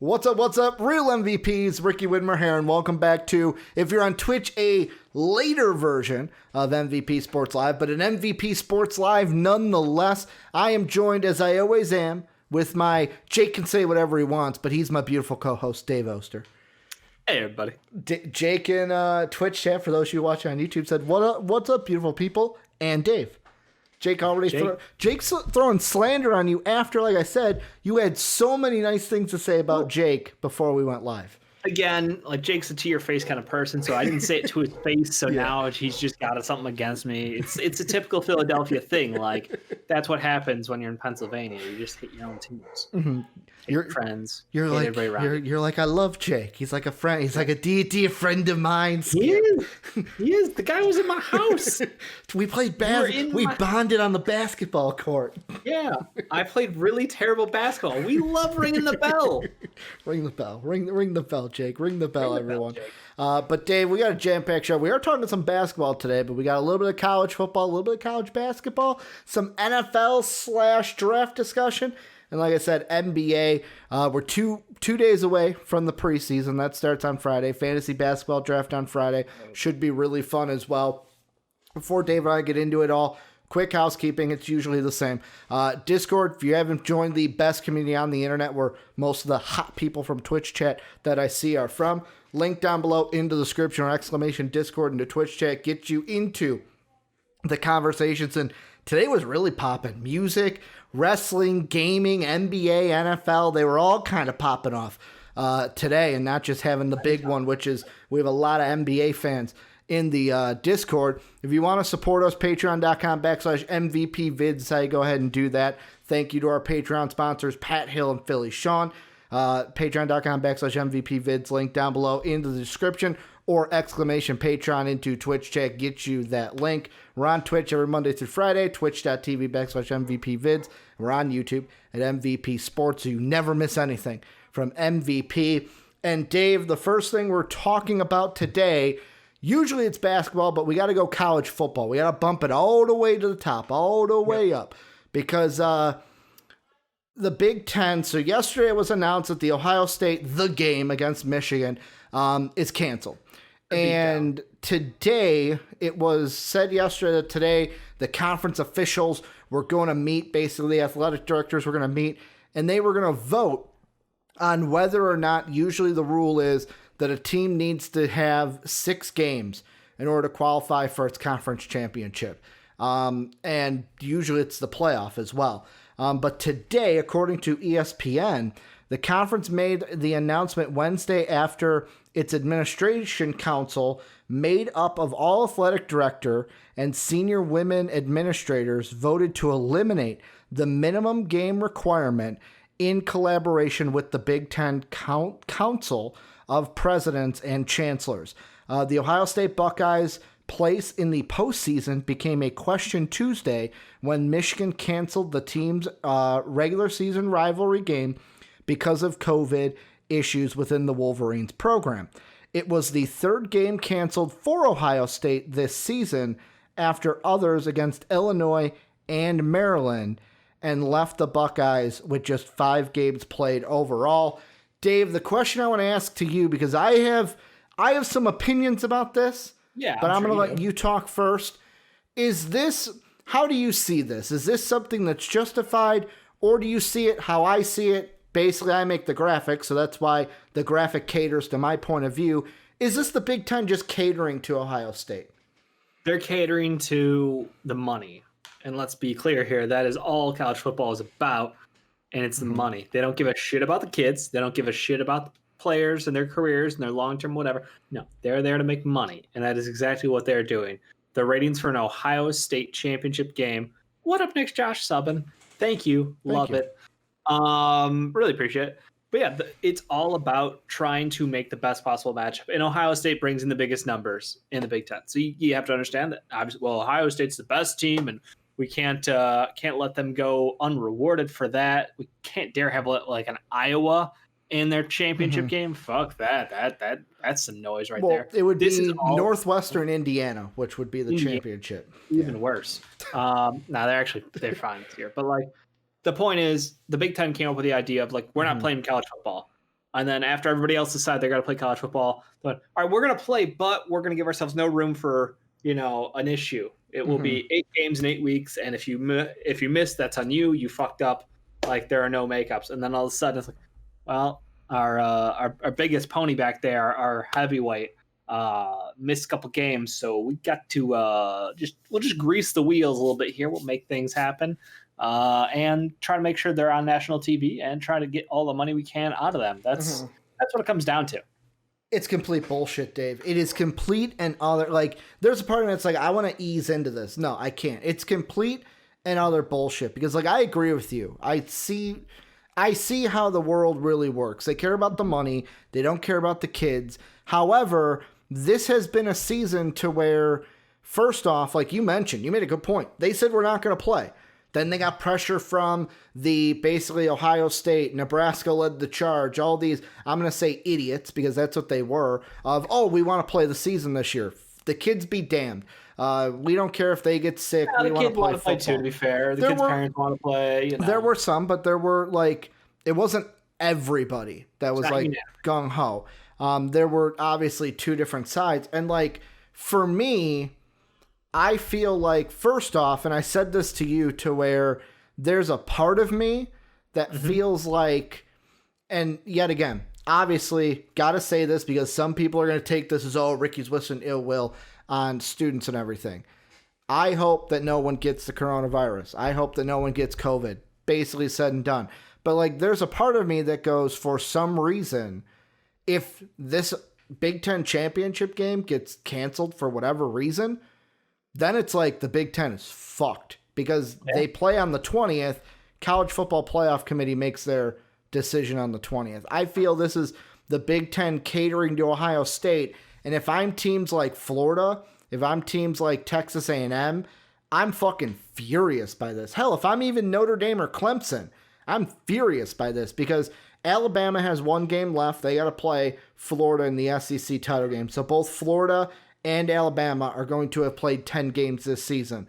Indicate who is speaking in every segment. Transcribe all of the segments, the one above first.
Speaker 1: What's up? Real MVPs, Ricky Widmer here, and welcome back to, if you're on Twitch, a later version of MVP Sports Live, but an MVP Sports Live nonetheless. I am joined, as I always am, with my, Jake can say whatever he wants, but he's my beautiful co-host, Dave Oster.
Speaker 2: Hey, everybody.
Speaker 1: Jake in Twitch chat, for those of you watching on YouTube, said, what's up, beautiful people? And Dave. Jake's throwing slander on you after, like I said, you had so many nice things to say about Jake before we went live.
Speaker 2: Again, like Jake's a to your face kind of person, so I didn't say it to his face. So now he's just got something against me. It's a typical Philadelphia thing. Like that's what happens when you're in Pennsylvania. You just hit your own teams.
Speaker 1: Mm-hmm. Your
Speaker 2: friends.
Speaker 1: You're like, I love Jake. He's like a friend. He's like a dear friend of mine.
Speaker 2: He is. The guy was in my house.
Speaker 1: We played we bonded on the basketball court.
Speaker 2: Yeah, I played really terrible basketball. We love ringing the bell.
Speaker 1: Ring the bell. Ring the bell, Jake. Ring the bell, everyone. But Dave, we got a jam-packed show. We are talking some basketball today, but we got a little bit of college football, a little bit of college basketball, some NFL/draft discussion. And like I said, NBA, we're two days away from the preseason. That starts on Friday. Fantasy basketball draft on Friday. Should be really fun as well. Before Dave and I get into it all, quick housekeeping. It's usually the same. Discord, if you haven't joined the best community on the internet where most of the hot people from Twitch chat that I see are from, link down below in the description or ! Discord into Twitch chat. Get you into the conversations. And today was really popping. Music, wrestling, gaming, NBA, NFL, they were all kind of popping off today, and not just having the big one, which is we have a lot of NBA fans in the Discord. If you want to support us, patreon.com/MVPvids is how you go ahead and do that. Thank you to our Patreon sponsors, Pat Hill and Philly Sean. Patreon.com/MVPvids, link down below in the description, or ! Patreon into Twitch chat, get you that link. We're on Twitch every Monday through Friday, twitch.tv/MVPvids. We're on YouTube at MVP Sports, so you never miss anything from MVP. And Dave, the first thing we're talking about today, usually it's basketball, but we got to go college football. We got to bump it all the way to the top, all the way up, because the Big Ten, so yesterday it was announced that the Ohio State, the game against Michigan, is canceled. And today, it was said yesterday that today the conference officials were going to meet, basically the athletic directors were going to meet, and they were going to vote on whether or not, usually the rule is that a team needs to have 6 games in order to qualify for its conference championship. And usually it's the playoff as well. But today, according to ESPN, the conference made the announcement Wednesday after its administration council, made up of all athletic director and senior women administrators, voted to eliminate the minimum game requirement in collaboration with the Big Ten Council of Presidents and Chancellors. The Ohio State Buckeyes' place in the postseason became a question Tuesday when Michigan canceled the team's regular season rivalry game because of COVID issues within the Wolverines program. It was the third game canceled for Ohio State this season after others against Illinois and Maryland, and left the Buckeyes with just 5 games played overall. Dave, the question I want to ask to you, because I have some opinions about this, but I'm going to let you talk first. How do you see this? Is this something that's justified, or do you see it how I see it? Basically, I make the graphic, so that's why the graphic caters to my point of view. Is this the Big Ten just catering to Ohio State?
Speaker 2: They're catering to the money. And let's be clear here, that is all college football is about, and it's the money. They don't give a shit about the kids. They don't give a shit about the players and their careers and their long-term whatever. No, they're there to make money, and that is exactly what they're doing. The ratings for an Ohio State championship game. What up next, Josh Subban? Thank you. Love it. Really appreciate it. But yeah, it's all about trying to make the best possible matchup. And Ohio State brings in the biggest numbers in the Big Ten. So you have to understand that, obviously, well, Ohio State's the best team, and we can't let them go unrewarded for that. We can't dare have like an Iowa in their championship game. Fuck that. That's some noise right there.
Speaker 1: It would be Northwestern Indiana, which would be the championship.
Speaker 2: Even worse. No, they're fine here. But like, the point is, the Big Ten came up with the idea of like, we're not playing college football. And then after everybody else decides they got to play college football, but all right, we're going to play, but we're going to give ourselves no room for, an issue. It will be 8 games in 8 weeks, and if you miss, that's on you. You fucked up. Like, there are no makeups. And then all of a sudden it's like, well, our biggest pony back there, our heavyweight, missed a couple games, so we got to we'll just grease the wheels a little bit here. We'll make things happen. And try to make sure they're on national TV and try to get all the money we can out of them. That's what it comes down to.
Speaker 1: It's complete bullshit, Dave. It is complete and utter. Like, there's a part of me that's like, I want to ease into this. No, I can't. It's complete and utter bullshit because, like, I agree with you. I see how the world really works. They care about the money. They don't care about the kids. However, this has been a season to where, first off, like you mentioned, you made a good point. They said we're not going to play. Then they got pressure from basically Ohio State, Nebraska led the charge, all these, I'm going to say idiots because that's what they were, of, we want to play the season this year. The kids be damned. We don't care if they get sick.
Speaker 2: Yeah,
Speaker 1: we want to play football.
Speaker 2: Too, to be fair. The kids' parents want to play.
Speaker 1: There were some, but there were, like, it wasn't everybody that was, like, gung-ho. There were obviously two different sides. And, like, for me, I feel like, first off, and I said this to you, to where there's a part of me that feels like, and yet again, obviously, got to say this because some people are going to take this as, Ricky's wishing ill will on students and everything. I hope that no one gets the coronavirus. I hope that no one gets COVID. Basically said and done. But, like, there's a part of me that goes, for some reason, if this Big Ten championship game gets canceled for whatever reason, then it's like the Big Ten is fucked because they play on the 20th. College Football Playoff Committee makes their decision on the 20th. I feel this is the Big Ten catering to Ohio State. And if I'm teams like Florida, if I'm teams like Texas A&M, I'm fucking furious by this. Hell, if I'm even Notre Dame or Clemson, I'm furious by this because Alabama has one game left. They got to play Florida in the SEC title game. So both Florida and Alabama are going to have played 10 games this season.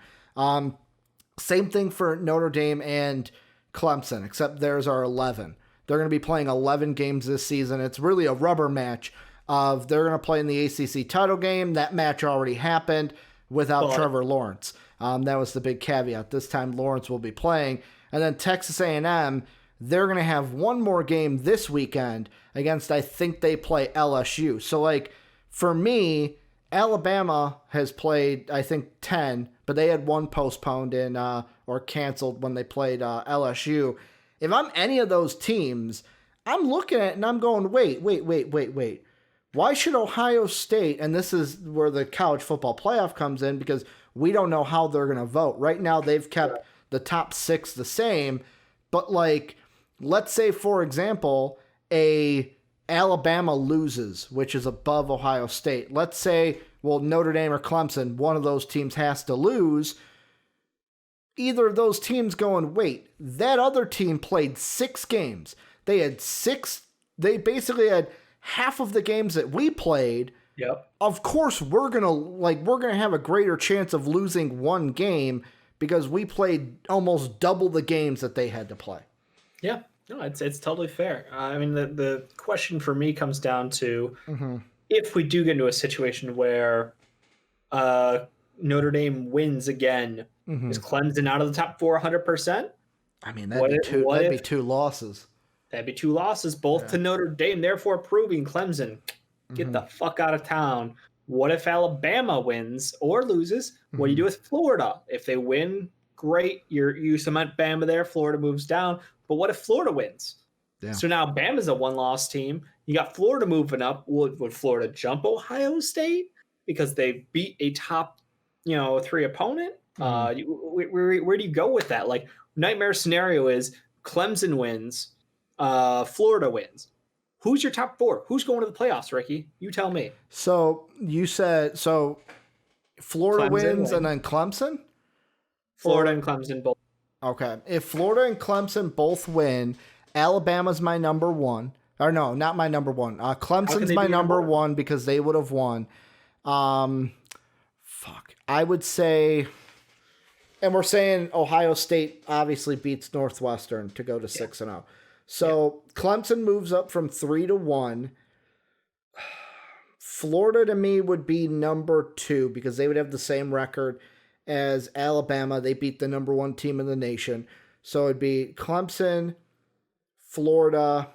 Speaker 1: Same thing for Notre Dame and Clemson, except theirs are 11. They're going to be playing 11 games this season. It's really a rubber match of they're going to play in the ACC title game. That match already happened without Trevor Lawrence. That was the big caveat. This time Lawrence will be playing. And then Texas A&M, they're going to have one more game this weekend against, I think they play LSU. So, like, for me, Alabama has played, I think, 10, but they had one postponed or canceled when they played LSU. If I'm any of those teams, I'm looking at it and I'm going, wait. Why should Ohio State, and this is where the college football playoff comes in because we don't know how they're going to vote. Right now, they've kept the top 6 the same, but, like, let's say, for example, Alabama loses, which is above Ohio State. Let's say, Notre Dame or Clemson, one of those teams has to lose. Either of those teams going, wait, that other team played 6 games. They basically had half of the games that we played.
Speaker 2: Yep.
Speaker 1: Of course, we're gonna have a greater chance of losing one game because we played almost double the games that they had to play.
Speaker 2: Yeah. No, it's totally fair. I mean, the question for me comes down to if we do get into a situation where Notre Dame wins again, is Clemson out of the top 4 100%?
Speaker 1: I mean, that'd be 2 losses.
Speaker 2: That'd be 2 losses, both to Notre Dame, therefore proving Clemson, get the fuck out of town. What if Alabama wins or loses? What do you do with Florida? If they win, great. You cement Bama there. Florida moves down. But what if Florida wins? Yeah. So now Bama's a 1-loss team. You got Florida moving up. Would Florida jump Ohio State because they beat a top, 3 opponent? Where do you go with that? Like, nightmare scenario is Clemson wins, Florida wins. Who's your top 4? Who's going to the playoffs, Ricky? You tell me.
Speaker 1: So you said Florida wins and then Clemson?
Speaker 2: Florida and Clemson both.
Speaker 1: Okay. If Florida and Clemson both win, Alabama's my number 1. Or no, not my number 1. Clemson's my number 1 because they would have won. I would say, and we're saying Ohio State obviously beats Northwestern to go to 6-0. So Clemson moves up from 3-1. Florida to me would be number 2 because they would have the same record as Alabama. They beat the number 1 team in the nation. So it'd be Clemson, Florida.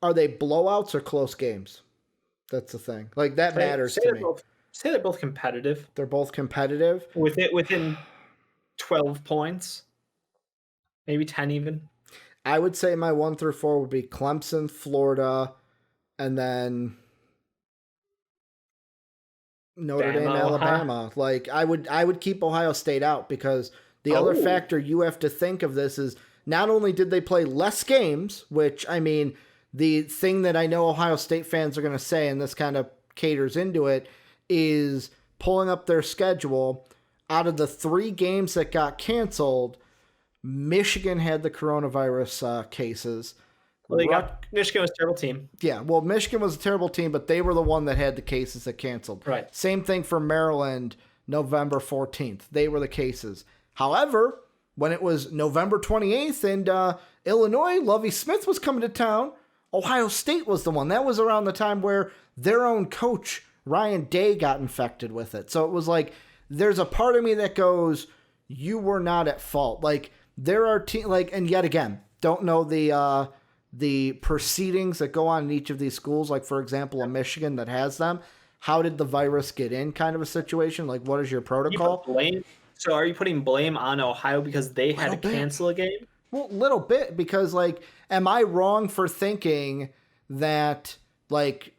Speaker 1: Are they blowouts or close games? That's the thing. Like, that matters to me.
Speaker 2: Say they're both competitive.
Speaker 1: They're both competitive.
Speaker 2: Within 12 points. Maybe 10 even.
Speaker 1: I would say my 1 through 4 would be Clemson, Florida, and then Notre Dame, Alabama. Like, I would keep Ohio State out because the other factor you have to think of this is not only did they play less games, which, I mean, the thing that I know Ohio State fans are going to say, and this kind of caters into it, is pulling up their schedule. Out of the 3 games that got canceled, Michigan had the coronavirus cases.
Speaker 2: Well, Michigan was a terrible team.
Speaker 1: Yeah, well, Michigan was a terrible team, but they were the one that had the cases that canceled.
Speaker 2: Right.
Speaker 1: Same thing for Maryland, November 14th. They were the cases. However, when it was November 28th and Illinois, Lovie Smith was coming to town, Ohio State was the one. That was around the time where their own coach, Ryan Day, got infected with it. So it was like, there's a part of me that goes, you were not at fault. Like, there are and yet again, don't know the proceedings that go on in each of these schools. Like, for example, a Michigan that has them. How did the virus get in? Kind of a situation. Like, what is your protocol?
Speaker 2: So are you putting blame on Ohio because they had to cancel a game?
Speaker 1: Well, little bit, because, like, am I wrong for thinking that, like,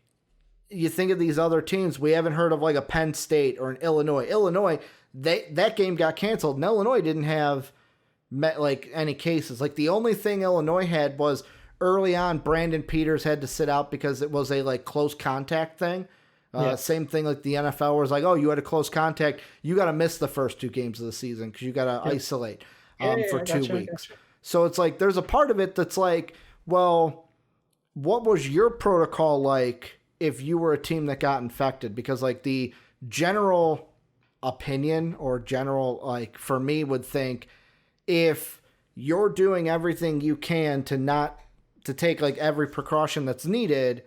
Speaker 1: you think of these other teams, we haven't heard of, like, a Penn State or an Illinois. Illinois, that game got canceled, and Illinois didn't have, any cases. Like, the only thing Illinois had was early on, Brandon Peters had to sit out because it was a, like, close contact thing. Same thing like the NFL was like, oh, you had a close contact. You got to miss the first 2 games of the season because you got to isolate for 2 weeks. So it's like, there's a part of it that's like, well, what was your protocol like if you were a team that got infected? Because, like, the general opinion or general, like, for me would think if you're doing everything you can to take, like, every precaution that's needed,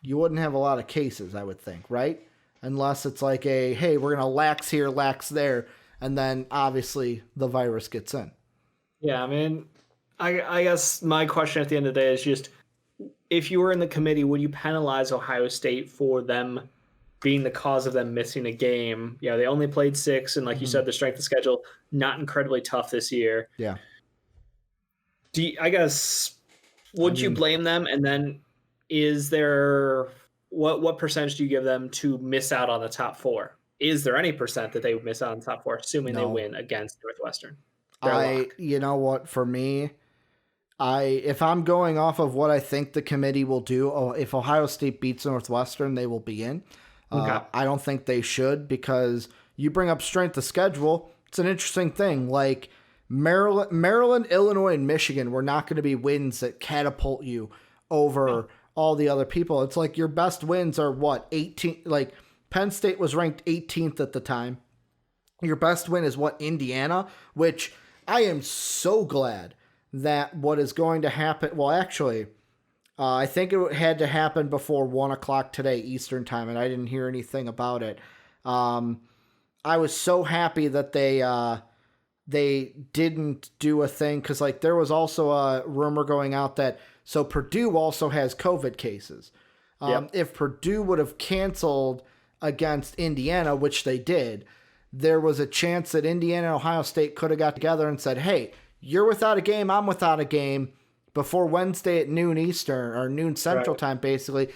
Speaker 1: you wouldn't have a lot of cases, I would think, right? Unless it's like hey, we're going to lax here, lax there, and then obviously the virus gets in.
Speaker 2: Yeah, I mean, I guess my question at the end of the day is just, if you were in the committee, would you penalize Ohio State for them being the cause of them missing a game? Yeah, they only played 6, and like you said, the strength of schedule, not incredibly tough this year.
Speaker 1: Yeah.
Speaker 2: Would you blame them? And then is there, what percentage do you give them to miss out on the top 4? Is there any percent that they would miss out on the top 4, assuming they win against Northwestern?
Speaker 1: You know what, for me, if I'm going off of what I think the committee will do, if Ohio State beats Northwestern, they will be in. Okay. I don't think they should, because you bring up strength of schedule. It's an interesting thing. Like, Maryland, Illinois, and Michigan were not going to be wins that catapult you over all the other people. It's like your best wins are what, 18? Like, Penn State was ranked 18th at the time. Your best win is what, Indiana, which I am so glad that what is going to happen. Well, actually, I think it had to happen before 1 o'clock today, Eastern time, and I didn't hear anything about it. I was so happy that they didn't do a thing, because, like, there was also a rumor going out that, so Purdue also has COVID cases. If Purdue would have canceled against Indiana, which they did, there was a chance that Indiana and Ohio State could have got together and said, hey, you're without a game, I'm without a game, before Wednesday at noon Eastern, or noon Central time, basically,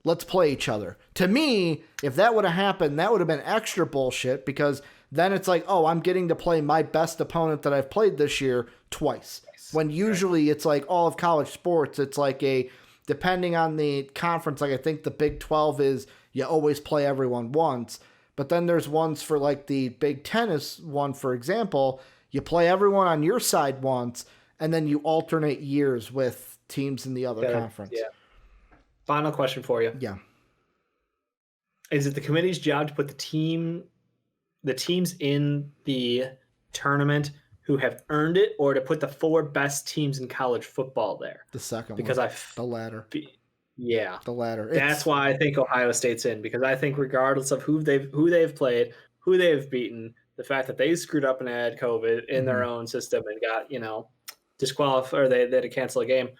Speaker 1: let's play each other. To me, if that would have happened, that would have been extra bullshit, because then it's like, oh, I'm getting to play my best opponent that I've played this year twice. When usually it's like all of college sports, it's like depending on the conference, like I think the Big 12 is you always play everyone once. But then there's ones for, like, the Big Ten is one, for example, you play everyone on your side once, and then you alternate years with teams in the other conference. Yeah.
Speaker 2: Final question for you.
Speaker 1: Yeah.
Speaker 2: Is it the committee's job to put the teams in the tournament who have earned it, or to put the 4 best teams in college football there.
Speaker 1: The second
Speaker 2: because
Speaker 1: one. The latter.
Speaker 2: Yeah.
Speaker 1: The latter.
Speaker 2: That's why I think Ohio State's in, because I think regardless of who they've played, who they've beaten, the fact that they screwed up and had COVID in their own system and got, disqualified, or they had to cancel a game,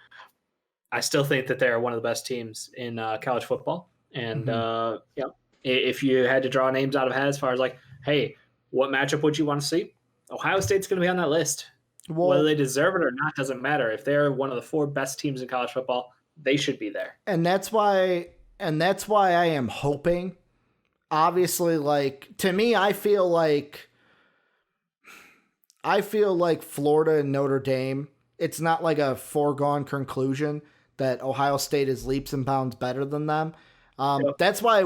Speaker 2: I still think that they're one of the best teams in college football. And if you had to draw names out of a hat as far as like, hey, what matchup would you want to see? Ohio State's going to be on that list. Well, whether they deserve it or not doesn't matter. If they're one of the 4 best teams in college football, they should be there. And
Speaker 1: that's why I am hoping. Obviously, like, to me, I feel like Florida and Notre Dame, it's not like a foregone conclusion that Ohio State is leaps and bounds better than them. That's why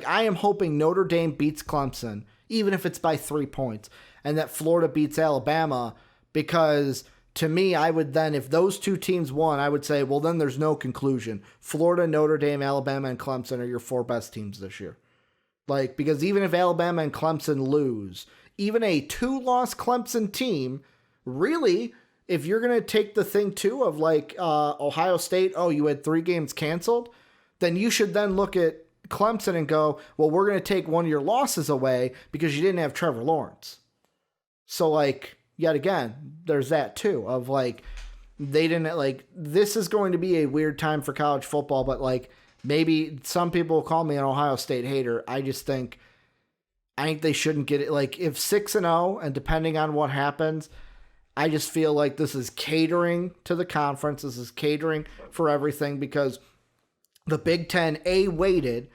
Speaker 1: I am hoping Notre Dame beats Clemson, even if it's by 3 points, and that Florida beats Alabama, because to me, I would then, if those 2 teams won, I would say, well, then there's no conclusion. Florida, Notre Dame, Alabama, and Clemson are your 4 best teams this year. Like, because even if Alabama and Clemson lose, even a 2-loss Clemson team, really, if you're going to take the thing too of like Ohio State, you had 3 games canceled, then you should then look at Clemson and go, well, we're going to take one of your losses away because you didn't have Trevor Lawrence. So like, yet again, there's that too of like, they didn't like, this is going to be a weird time for college football, but like maybe some people will call me an Ohio State hater. I think they shouldn't get it. Like if 6-0 and depending on what happens, I just feel like this is catering to the conference. This is catering for everything because the Big Ten waited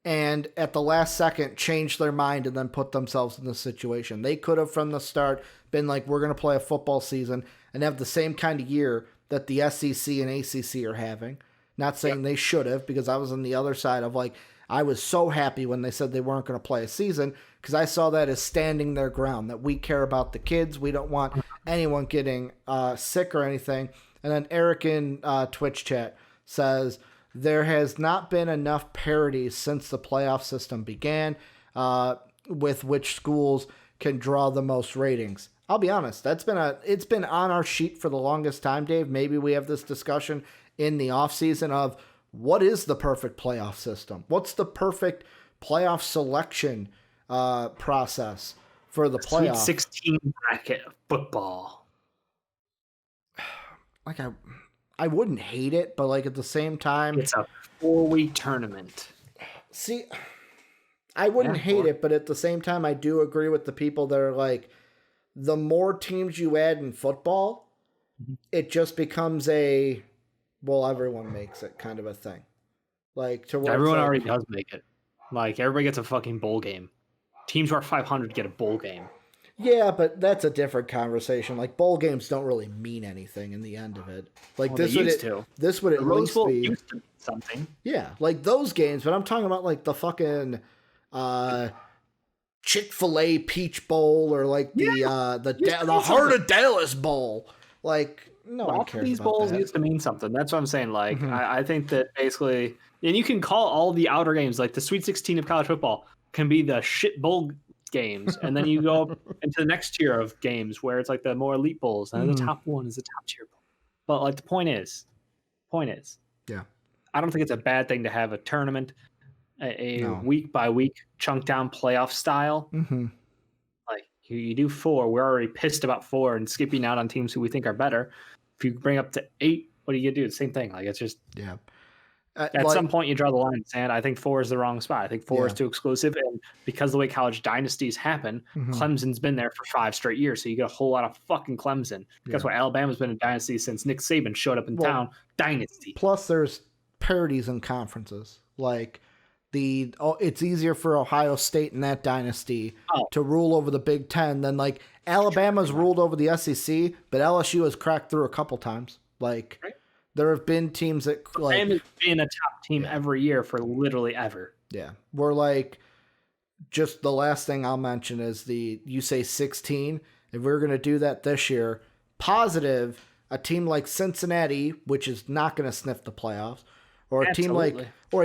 Speaker 1: and at the last second changed their mind and then put themselves in this situation. They could have from the start been like, we're going to play a football season and have the same kind of year that the SEC and ACC are having. Not saying they should have, because I was on the other side of like, I was so happy when they said they weren't going to play a season because I saw that as standing their ground, that we care about the kids. We don't want anyone getting sick or anything. And then Eric in Twitch chat says, there has not been enough parity since the playoff system began with which schools can draw the most ratings. I'll be honest, it's been on our sheet for the longest time, Dave. Maybe we have this discussion in the offseason of what is the perfect playoff system? What's the perfect playoff selection process for the playoff?
Speaker 2: Sweet 16 bracket of football.
Speaker 1: Like I wouldn't hate it, but like at the same time,
Speaker 2: it's a 4-week tournament.
Speaker 1: See, I wouldn't hate it, but at the same time, I do agree with the people that are like, the more teams you add in football, it just becomes everyone makes it kind of a thing. Like
Speaker 2: everyone already does make it. Like everybody gets a fucking bowl game. Teams who are 500 get a bowl game.
Speaker 1: Yeah, but that's a different conversation. Like bowl games don't really mean anything in the end of it. Like this would at least be
Speaker 2: used to something.
Speaker 1: Yeah, like those games. But I'm talking about like the fucking Chick-fil-A Peach Bowl or like the Heart of Dallas Bowl. Like no one cares
Speaker 2: these
Speaker 1: about
Speaker 2: bowls
Speaker 1: that.
Speaker 2: used to mean something. That's what I'm saying. Like I think that basically, and you can call all the outer games like the Sweet 16 of college football can be the shit bowl games, and then you go up into the next tier of games where it's like the more elite bowls, and the top one is the top tier bowl. But like the point is,
Speaker 1: yeah,
Speaker 2: I don't think it's a bad thing to have a tournament, a week by week chunk down playoff style. Like you do 4, we're already pissed about 4 and skipping out on teams who we think are better. If you bring up to 8, what are you gonna do? The same thing. Like it's just at some point, you draw the line in the sand. I think 4 is the wrong spot. I think 4 is too exclusive. And because of the way college dynasties happen, Clemson's been there for 5 straight years. So you get a whole lot of fucking Clemson. That's why Alabama's been a dynasty since Nick Saban showed up in town. Dynasty.
Speaker 1: Plus, there's parities in conferences. Like, it's easier for Ohio State in that dynasty to rule over the Big Ten than, like, Alabama's ruled over the SEC, but LSU has cracked through a couple times. Like... Right. There have been teams that like
Speaker 2: has been a top team every year for literally ever.
Speaker 1: Yeah. We're like, just the last thing I'll mention is you say 16. If we're going to do that this year, positive, a team like Cincinnati, which is not going to sniff the playoffs, or a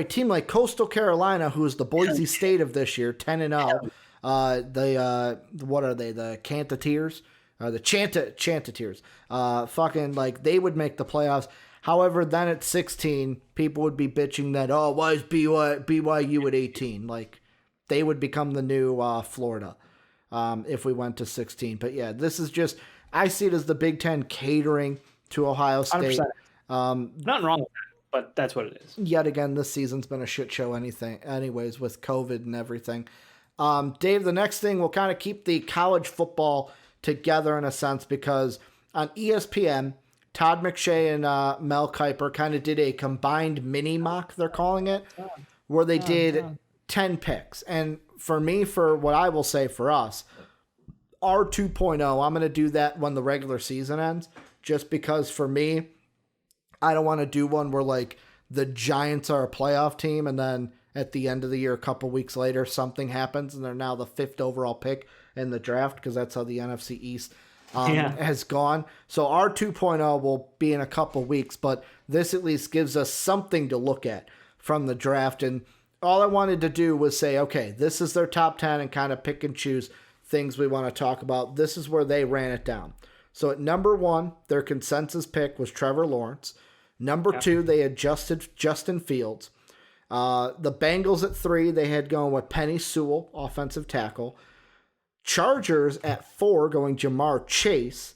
Speaker 1: team like Coastal Carolina, who is the Boise State of this year, 10-0. What are they? The Cantateers. the Chanticleers. Fucking like they would make the playoffs. However, then at 16, people would be bitching that, oh, why is BYU at 18? Like, they would become the new Florida if we went to 16. But yeah, this is just, I see it as the Big Ten catering to Ohio State.
Speaker 2: 100%. Nothing wrong with that, but that's what it is.
Speaker 1: Yet again, this season's been a shit show anyways, with COVID and everything. Dave, the next thing, we'll kind of keep the college football together in a sense, because on ESPN, Todd McShay and Mel Kiper kind of did a combined mini mock, they're calling it, where they did 10 picks. And for me, for what I will say for us, our 2.0, I'm going to do that when the regular season ends, just because for me, I don't want to do one where like the Giants are a playoff team and then at the end of the year, a couple weeks later, something happens and they're now the 5th overall pick in the draft, because that's how the NFC East has gone. So our 2.0 will be in a couple weeks, but this at least gives us something to look at from the draft. And all I wanted to do was say, okay, this is their top 10 and kind of pick and choose things we want to talk about. This is where they ran it down. So at number 1, their consensus pick was Trevor Lawrence. Number 2, they adjusted Justin Fields. The Bengals at 3, they had going with Penny Sewell, offensive tackle. Chargers at 4, going Jamar Chase.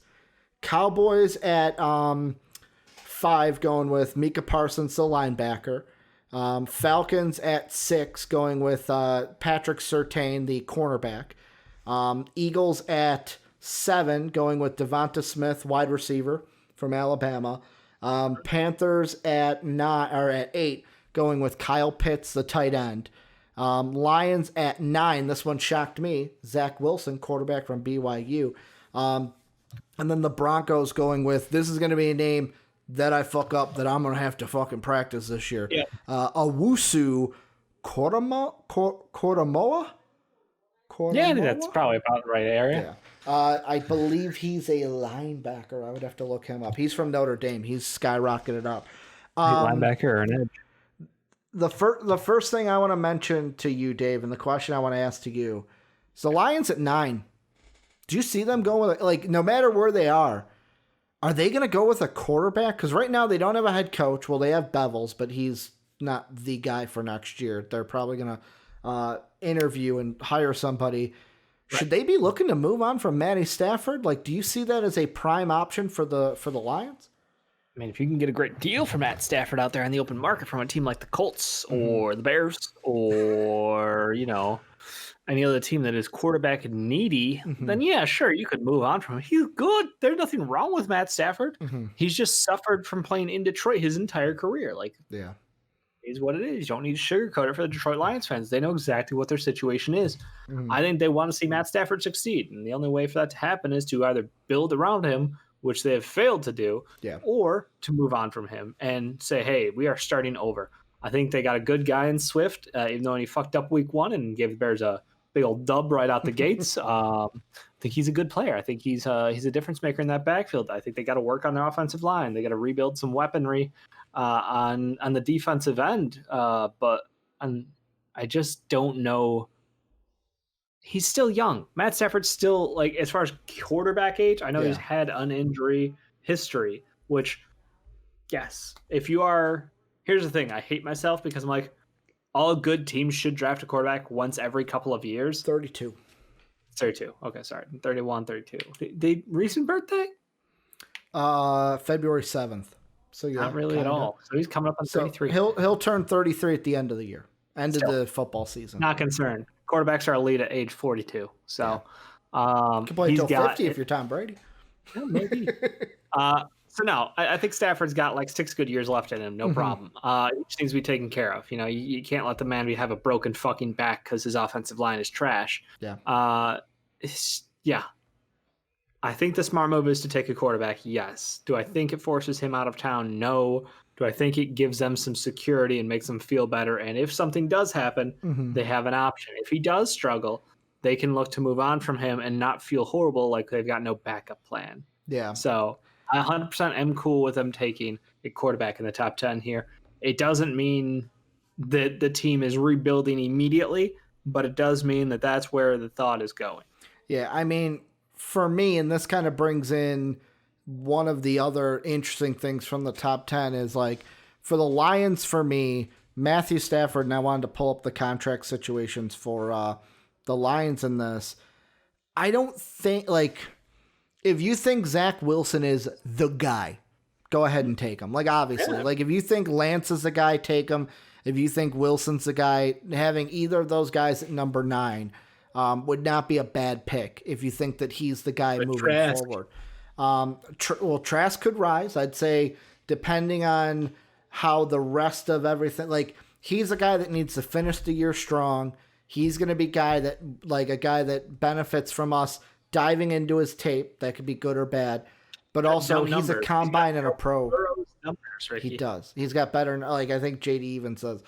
Speaker 1: Cowboys at 5, going with Micah Parsons, the linebacker. Falcons at 6, going with Patrick Surtain, the cornerback. Eagles at 7, going with Devonta Smith, wide receiver from Alabama. Panthers at 8, going with Kyle Pitts, the tight end. Lions at 9. This one shocked me. Zach Wilson, quarterback from BYU. And then the Broncos going with, this is going to be a name that I fuck up that I'm going to have to fucking practice this year. Yeah. Owusu Koramoah?
Speaker 2: Yeah, I think that's probably about the right area.
Speaker 1: Yeah. I believe he's a linebacker. I would have to look him up. He's from Notre Dame. He's skyrocketed up.
Speaker 2: Linebacker or an edge?
Speaker 1: The first thing I want to mention to you, Dave, and the question I want to ask to you, is the Lions at 9. Do you see them going with, like, no matter where they are they going to go with a quarterback? Because right now they don't have a head coach. Well, they have Bevels, but he's not the guy for next year. They're probably going to interview and hire somebody. Right. Should they be looking to move on from Matty Stafford? Like, do you see that as a prime option for the Lions?
Speaker 2: I mean, if you can get a great deal for Matt Stafford out there in the open market from a team like the Colts or the Bears or, any other team that is quarterback needy, then yeah, sure, you could move on from him. He's good. There's nothing wrong with Matt Stafford. He's just suffered from playing in Detroit his entire career. Like, yeah, is what it is. You don't need to sugarcoat it for the Detroit Lions fans. They know exactly what their situation is. I think they want to see Matt Stafford succeed, and the only way for that to happen is to either build around him, which they have failed to do, or to move on from him and say, hey, we are starting over. I think they got a good guy in Swift, even though he fucked up week 1 and gave the Bears a big old dub right out the gates. I think he's a good player. I think he's a difference maker in that backfield. I think they got to work on their offensive line. They got to rebuild some weaponry on the defensive end. But I just don't know. He's still young. Matt Stafford's still, like, as far as quarterback age, I know he's had an injury history, which, yes, if you are, here's the thing. I hate myself because I'm like, all good teams should draft a quarterback once every couple of years.
Speaker 1: 32.
Speaker 2: 32. Okay, sorry. 31, 32. The recent birthday?
Speaker 1: February 7th. So yeah,
Speaker 2: not really at all. So he's coming up on 33.
Speaker 1: He'll turn 33 at the end of the year. End of the football season.
Speaker 2: Not concerned. Quarterbacks are elite at age 42. So
Speaker 1: you can play until 50 if you're Tom Brady.
Speaker 2: Yeah, maybe. So no, I think Stafford's got like 6 good years left in him, no problem. Each needs to be taken care of. You can't let the man have a broken fucking back because his offensive line is trash. Yeah. I think the smart move is to take a quarterback. Yes. Do I think it forces him out of town? No. Do I think it gives them some security and makes them feel better? And if something does happen, they have an option. If he does struggle, they can look to move on from him and not feel horrible like they've got no backup plan.
Speaker 1: Yeah.
Speaker 2: So I 100% am cool with them taking a quarterback in the top 10 here. It doesn't mean that the team is rebuilding immediately, but it does mean that that's where the thought is going.
Speaker 1: Yeah, I mean, for me, and this kind of brings in one of the other interesting things from the top 10 is like for the Lions, for me, Matthew Stafford, and I wanted to pull up the contract situations for the Lions in this. I don't think, like, if you think Zach Wilson is the guy, go ahead and take him. Like, obviously, like if you think Lance is the guy, take him. If you think Wilson's the guy, having either of those guys at number 9 would not be a bad pick if you think that he's the guy moving
Speaker 2: Trask.
Speaker 1: forward. Trask could rise. I'd say depending on how the rest of everything, like he's a guy that needs to finish the year strong. He's going to be a guy that benefits from us diving into his tape. That could be good or bad, but also he's a combine and a pro.
Speaker 2: Numbers,
Speaker 1: he does. He's got better. Like I think JD even says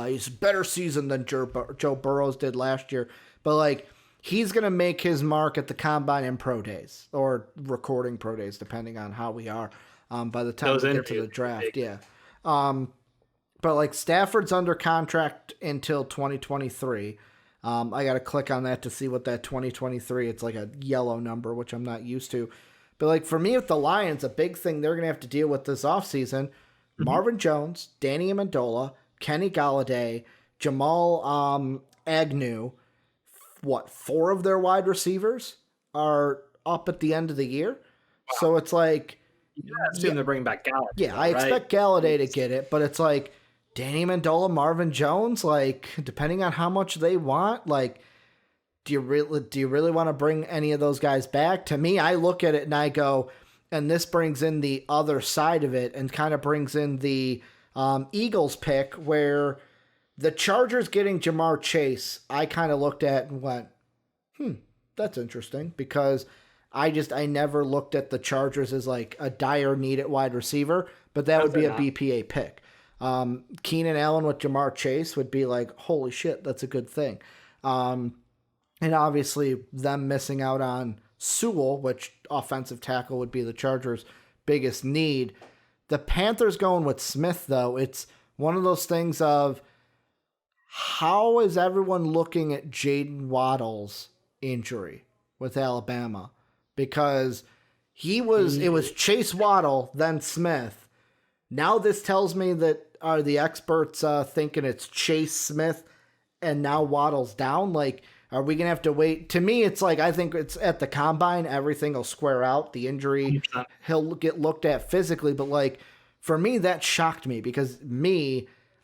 Speaker 1: he's a better season than Joe Burrows did last year. But like he's going to make his mark at the combine and pro days or recording pro days, depending on how we are by the time we get to the draft. Yeah. But like Stafford's under contract until 2023. I got to click on that to see what that 2023, it's like a yellow number, which I'm not used to. But like for me with the Lions, a big thing they're going to have to deal with this offseason, Marvin Jones, Danny Amendola, Kenny Galladay, Jamal Agnew, 4 of their wide receivers are up at the end of the year. Wow. So it's like...
Speaker 2: I assume they're bringing back Galladay.
Speaker 1: Yeah, I expect Galladay to get it, but it's like Danny Amendola, Marvin Jones, like depending on how much they want, like do you really want to bring any of those guys back? To me, I look at it and I go, and this brings in the other side of it and kind of brings in the Eagles pick where the Chargers getting Jamar Chase, I kind of looked at and went, that's interesting because I never looked at the Chargers as like a dire need at wide receiver, but that would be a BPA pick. Keenan Allen with Jamar Chase would be like, holy shit, that's a good thing. And obviously them missing out on Sewell, which offensive tackle would be the Chargers' biggest need. The Panthers going with Smith, though, it's one of those things of how is everyone looking at Jaden Waddle's injury with Alabama? Because it was Chase Waddle, then Smith. Now this tells me that are the experts thinking it's Chase Smith and now Waddle's down? Like, are we going to have to wait? To me, it's like, I think it's at the combine, everything will square out. The injury, he'll get looked at physically. But like, for me, that shocked me because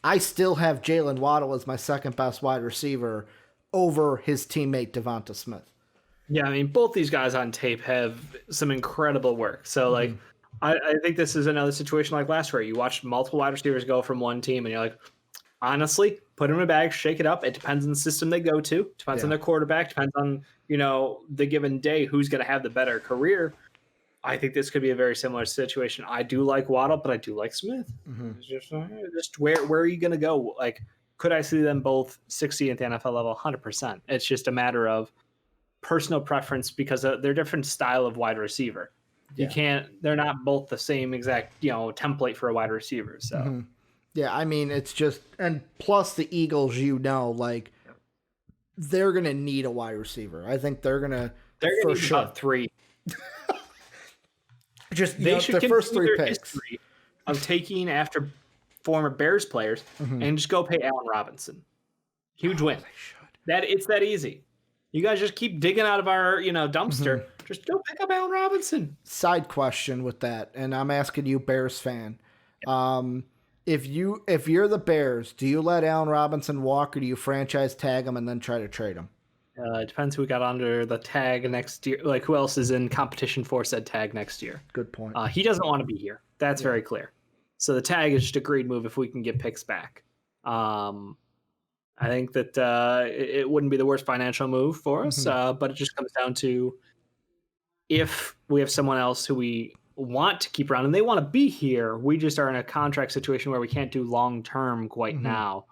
Speaker 1: I still have Jalen Waddle as my second best wide receiver over his teammate Devonta Smith.
Speaker 2: Yeah, I mean, both these guys on tape have some incredible work. So, like, I think this is another situation like last year. You watch multiple wide receivers go from one team, and you're like, honestly, put them in a bag, shake it up. It depends on the system they go to. Depends on their quarterback. Depends on, the given day who's going to have the better career. I think this could be a very similar situation. I do like Waddle, but I do like Smith. It's just where are you going to go? Like, could I see them both succeed at the NFL level? 100%. It's just a matter of personal preference because they're different style of wide receiver. They're not both the same exact, template for a wide receiver. So,
Speaker 1: yeah, I mean, it's just, and plus the Eagles, like they're going to need a wide receiver. I think they're going to for
Speaker 2: need
Speaker 1: sure.
Speaker 2: About 3.
Speaker 1: Just they should the first 3 picks
Speaker 2: of taking after former Bears players and just go pay Allen Robinson. Huge win. It's that easy. You guys just keep digging out of our, dumpster. Just go pick up Allen Robinson.
Speaker 1: Side question with that, and I'm asking you, Bears fan. If you're the Bears, do you let Allen Robinson walk or do you franchise tag him and then try to trade him?
Speaker 2: It depends who got under the tag next year. Like who else is in competition for said tag next year.
Speaker 1: Good point.
Speaker 2: He doesn't want to be here. That's very clear. So the tag is just a great move if we can get picks back. I think that it wouldn't be the worst financial move for us, but it just comes down to if we have someone else who we want to keep around and they want to be here, we just are in a contract situation where we can't do long-term quite now.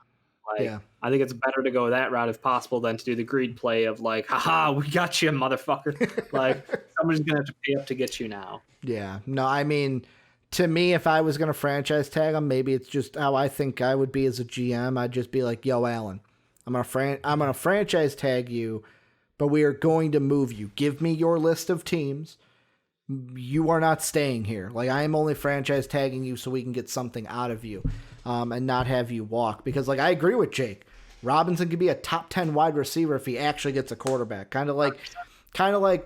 Speaker 2: I think it's better to go that route if possible than to do the greed play of like, haha, we got you, motherfucker. Like, somebody's going to have to pay up to get you now. Yeah.
Speaker 1: No, I mean, to me, if I was going to franchise tag him, maybe it's just how I think I would be as a GM. I'd just be like, yo, Allen, I'm gonna franchise tag you, but we are going to move you. Give me your list of teams. You are not staying here. Like, I am only franchise tagging you so we can get something out of you, and not have you walk. Because, like, I agree with Jake. Robinson could be a top 10 wide receiver if he actually gets a quarterback. Kind of like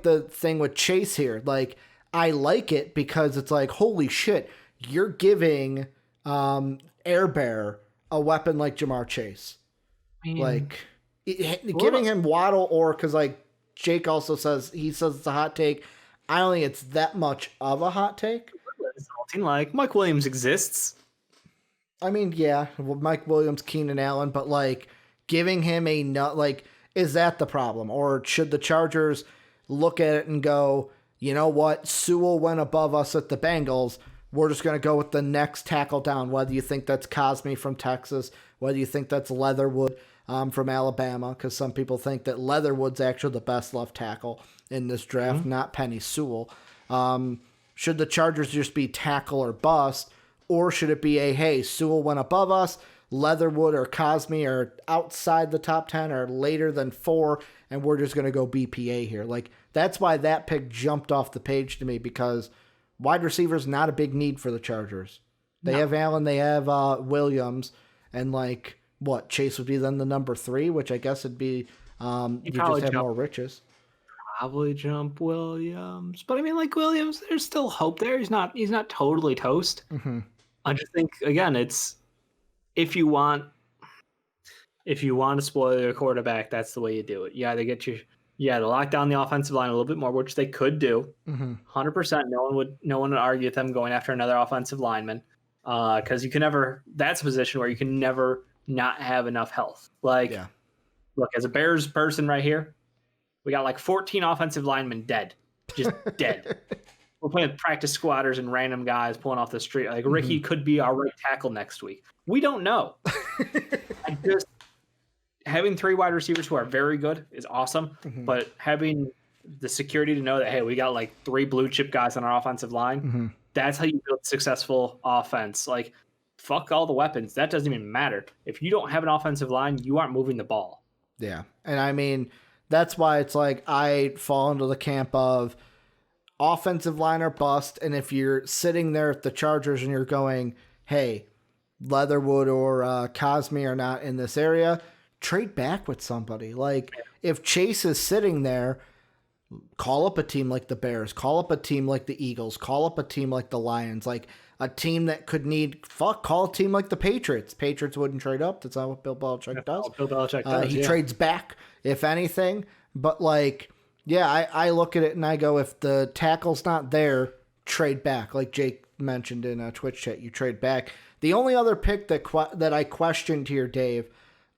Speaker 1: the thing with Chase here. Like, I like it because it's like, holy shit, you're giving Air Bear a weapon like Jamar Chase. Like, giving him Waddle, or because, like, Jake also says it's a hot take. I don't think it's that much of a hot take.
Speaker 2: Like, Mike Williams exists.
Speaker 1: I mean, yeah, well, Mike Williams, Keenan Allen, but, like, giving him is that the problem? Or should the Chargers look at it and go, you know what, Sewell went above us at the Bengals, we're just going to go with the next tackle down, whether you think that's Cosme from Texas, whether you think that's Leatherwood from Alabama, because some people think that Leatherwood's actually the best left tackle in this draft, not Penny Sewell. Should the Chargers just be tackle or bust, or should it be hey, Sewell went above us, Leatherwood or Cosme are outside the top 10 or later than 4, and we're just going to go BPA here. Like, that's why that pick jumped off the page to me, because wide receiver is not a big need for the Chargers. They have Allen, they have Williams, and, like, what, Chase would be then the number 3, which I guess would be you just have more riches.
Speaker 2: Probably jump Williams, but I mean, like, Williams, there's still hope there. He's not totally toast.
Speaker 1: Mm-hmm.
Speaker 2: I just think, again, it's if you want to spoil your quarterback, that's the way you do it. You either to lock down the offensive line a little bit more, which they could do. 100%. No one would argue with them going after another offensive lineman, because you can never. That's a position where you can never not have enough health. Like, look, as a Bears person right here, we got like 14 offensive linemen dead, just dead. We're playing with practice squatters and random guys pulling off the street. Like, Ricky could be our right tackle next week. We don't know. Having 3 wide receivers who are very good is awesome, but having the security to know that, hey, we got like 3 blue chip guys on our offensive line, that's how you build a successful offense. Like, fuck all the weapons. That doesn't even matter. If you don't have an offensive line, you aren't moving the ball.
Speaker 1: Yeah. And I mean, that's why it's like I fall into the camp of offensive line or bust. And if you're sitting there at the Chargers and you're going, hey, Leatherwood or Cosme are not in this area, trade back with somebody. Like, if Chase is sitting there, call up a team like the Bears, call up a team like the Eagles, call up a team like the Lions, like a team that could call a team like the Patriots. Patriots wouldn't trade up. That's not what Bill Belichick does.
Speaker 2: Bill Belichick does.
Speaker 1: He trades back, if anything. But, like, yeah, I look at it and I go, if the tackle's not there, trade back. Like Jake mentioned in a Twitch chat, you trade back. The only other pick that I questioned here, Dave,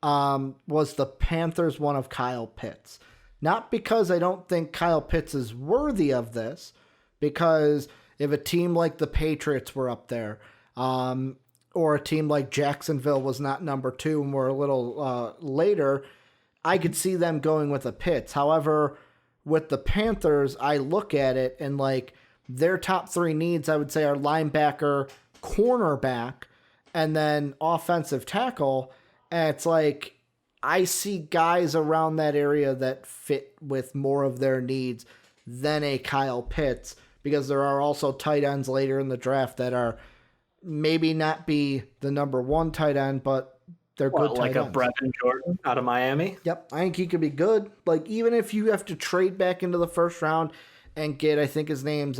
Speaker 1: was the Panthers one of Kyle Pitts. Not because I don't think Kyle Pitts is worthy of this, because if a team like the Patriots were up there, or a team like Jacksonville was not number 2 and were a little later, I could see them going with a Pitts. However, with the Panthers, I look at it and, like, their top 3 needs, I would say, are linebacker, cornerback, and then offensive tackle. And it's like, I see guys around that area that fit with more of their needs than a Kyle Pitts, because there are also tight ends later in the draft that are maybe not be the number 1 tight end, but they're good tight ends.
Speaker 2: Like a Brevin Jordan out of Miami?
Speaker 1: Yep, I think he could be good. Like, even if you have to trade back into the first round and get, I think his name's, it's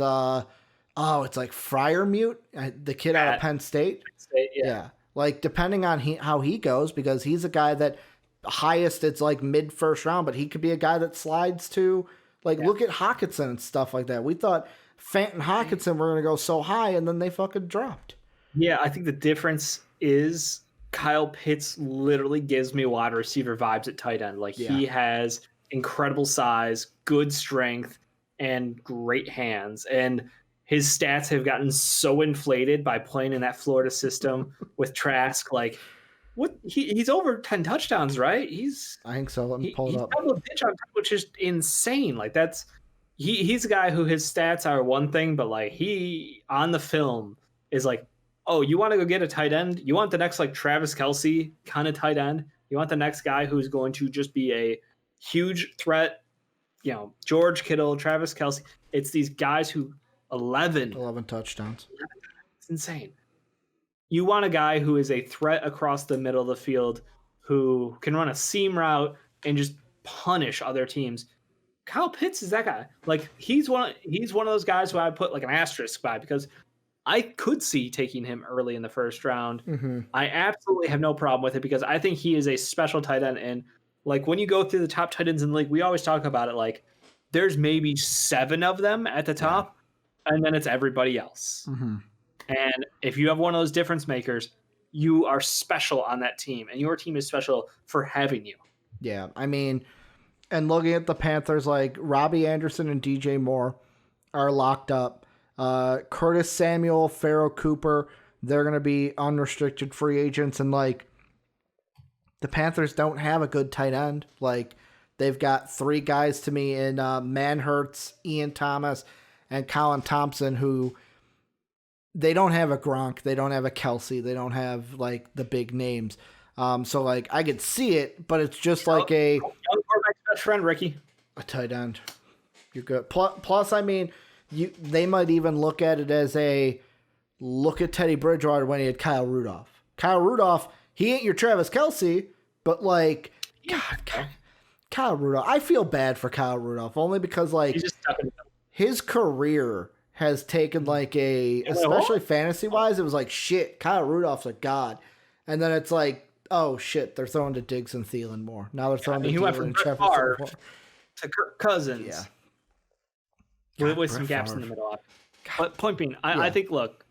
Speaker 1: like Freiermuth, the kid out of Penn State. Yeah. Like, depending on how he goes, because he's a guy that highest, it's like mid first round, but he could be a guy that slides to, like, look at Hawkinson and stuff like that. We thought Fant and Hawkinson were going to go so high, and then they fucking dropped.
Speaker 2: Yeah, I think the difference is Kyle Pitts literally gives me wide receiver vibes at tight end. Like, he has incredible size, good strength, and great hands. And his stats have gotten so inflated by playing in that Florida system with Trask. Like, what he's over 10 touchdowns, right?
Speaker 1: I think so. Let me pull it up.
Speaker 2: He's double digit, which is insane. Like, he's a guy who his stats are one thing, but, like, he on the film is like, oh, you want to go get a tight end? You want the next, like, Travis Kelce kind of tight end? You want the next guy who's going to just be a huge threat George Kittle, Travis Kelce. It's these guys who 11
Speaker 1: touchdowns.
Speaker 2: It's insane. You want a guy who is a threat across the middle of the field, who can run a seam route and just punish other teams. Kyle Pitts is that guy. Like he's one of those guys who I put like an asterisk by, because I could see taking him early in the first round.
Speaker 1: Mm-hmm.
Speaker 2: I absolutely have no problem with it, because I think he is a special tight end. And like when you go through the top tight ends in the league, we always talk about it. Like there's maybe 7 of them at the top, and then it's everybody else.
Speaker 1: Mm-hmm.
Speaker 2: And if you have one of those difference makers, you are special on that team, and your team is special for having you.
Speaker 1: Yeah, I mean, and looking at the Panthers, like Robbie Anderson and DJ Moore are locked up. Curtis Samuel, Pharaoh Cooper, they're going to be unrestricted free agents. And like the Panthers don't have a good tight end. Like they've got 3 guys to me in Manhurts, Ian Thomas, and Colin Thompson, who they don't have a Gronk. They don't have a Kelsey. They don't have like the big names. So like I could see it, but it's just like a
Speaker 2: young quarterback's best friend, Ricky.
Speaker 1: A tight end. You're good. Plus, I mean, they might even look at it as a look at Teddy Bridgewater when he had Kyle Rudolph. Kyle Rudolph, he ain't your Travis Kelce, but like, Kyle Rudolph. I feel bad for Kyle Rudolph only because like
Speaker 2: he's just stuck in
Speaker 1: his career has taken like especially fantasy wise, it was like shit. Kyle Rudolph's a god, and then it's like, oh shit, they're throwing to Diggs and Thielen more. Now they're throwing to Thielen and Jefferson more.
Speaker 2: To Kirk Cousins.
Speaker 1: Yeah.
Speaker 2: With some gaps in the middle. But point being, I think, look,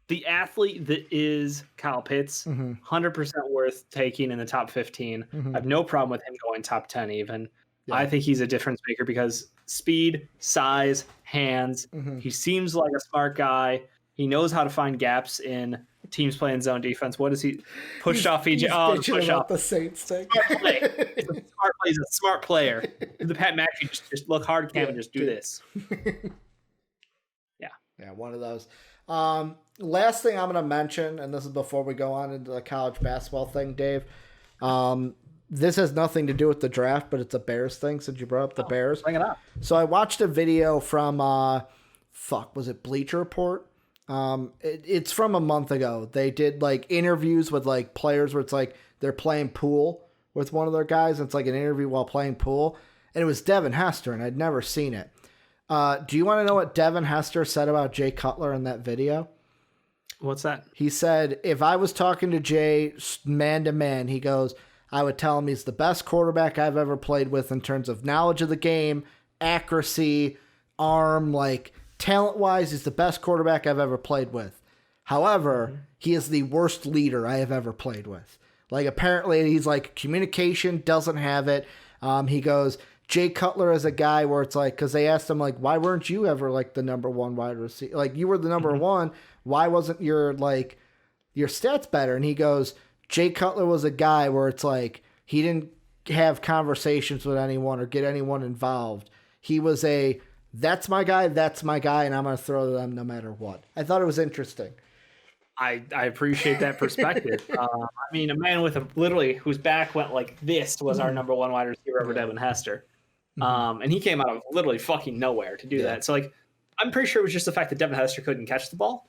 Speaker 2: the athlete that is Kyle Pitts, 100% worth taking in the top 15. I have no problem with him going top 10 even. Yeah. I think he's a difference maker because speed, size, hands. He seems like a smart guy. He knows how to find gaps in teams playing zone defense. What is he? Pushed off EJ. Oh, push off
Speaker 1: the Saints thing.
Speaker 2: Smart play. It's a smart play. He's a smart player. The Pat McAfee just look hard cam and just do this.
Speaker 1: Yeah, one of those. Last thing I'm going to mention, and this is before we go on into the college basketball thing, Dave. This has nothing to do with the draft, but it's a Bears thing since you brought up the Bears.
Speaker 2: Bring it up.
Speaker 1: So I watched a video from, was it Bleacher Report? It's from a month ago. They did like interviews with like players where it's like they're playing pool with one of their guys. And it's like an interview while playing pool. And it was Devin Hester, and I'd never seen it. Do you want to know what Devin Hester said about Jay Cutler in that video?
Speaker 2: What's that?
Speaker 1: He said, if I was talking to Jay man to man, he goes, I would tell him he's the best quarterback I've ever played with in terms of knowledge of the game, accuracy, arm, like talent-wise, he's the best quarterback I've ever played with. However, he is the worst leader I have ever played with. Like, apparently, he's like, communication, doesn't have it. He goes, Jay Cutler is a guy where it's like, because they asked him, like, why weren't you ever, like, the number one wide receiver? Like, you were the number one. Why wasn't your stats better? And he goes, Jay Cutler was a guy where it's like, he didn't have conversations with anyone or get anyone involved. He was that's my guy, and I'm going to throw them no matter what. I thought it was interesting.
Speaker 2: I appreciate that perspective. I mean, a man with whose back went like this was our number one wide receiver over Devin Hester. And he came out of literally fucking nowhere to do that. So, like, I'm pretty sure it was just the fact that Devin Hester couldn't catch the ball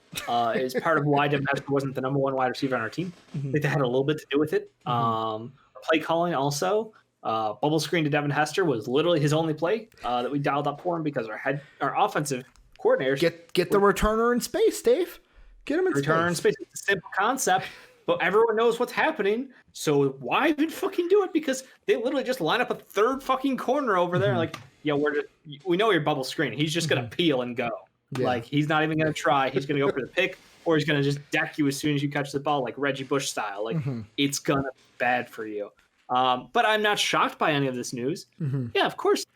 Speaker 2: is part of why Devin Hester wasn't the number one wide receiver on our team. I think that had a little bit to do with it. Play calling also. Bubble screen to Devin Hester was literally his only play that we dialed up for him because our offensive coordinators
Speaker 1: get the returner in space, Dave. Get him in
Speaker 2: returner in space. It's a simple concept, but everyone knows what's happening. So why even fucking do it? Because they literally just line up a third fucking corner over there. Like, we know your bubble screen. He's just gonna peel and go. Yeah. Like, he's not even gonna try. He's gonna go for the pick, or he's gonna just deck you as soon as you catch the ball, like Reggie Bush style. Like, it's gonna be bad for you. But I'm not shocked by any of this news. Yeah, of course,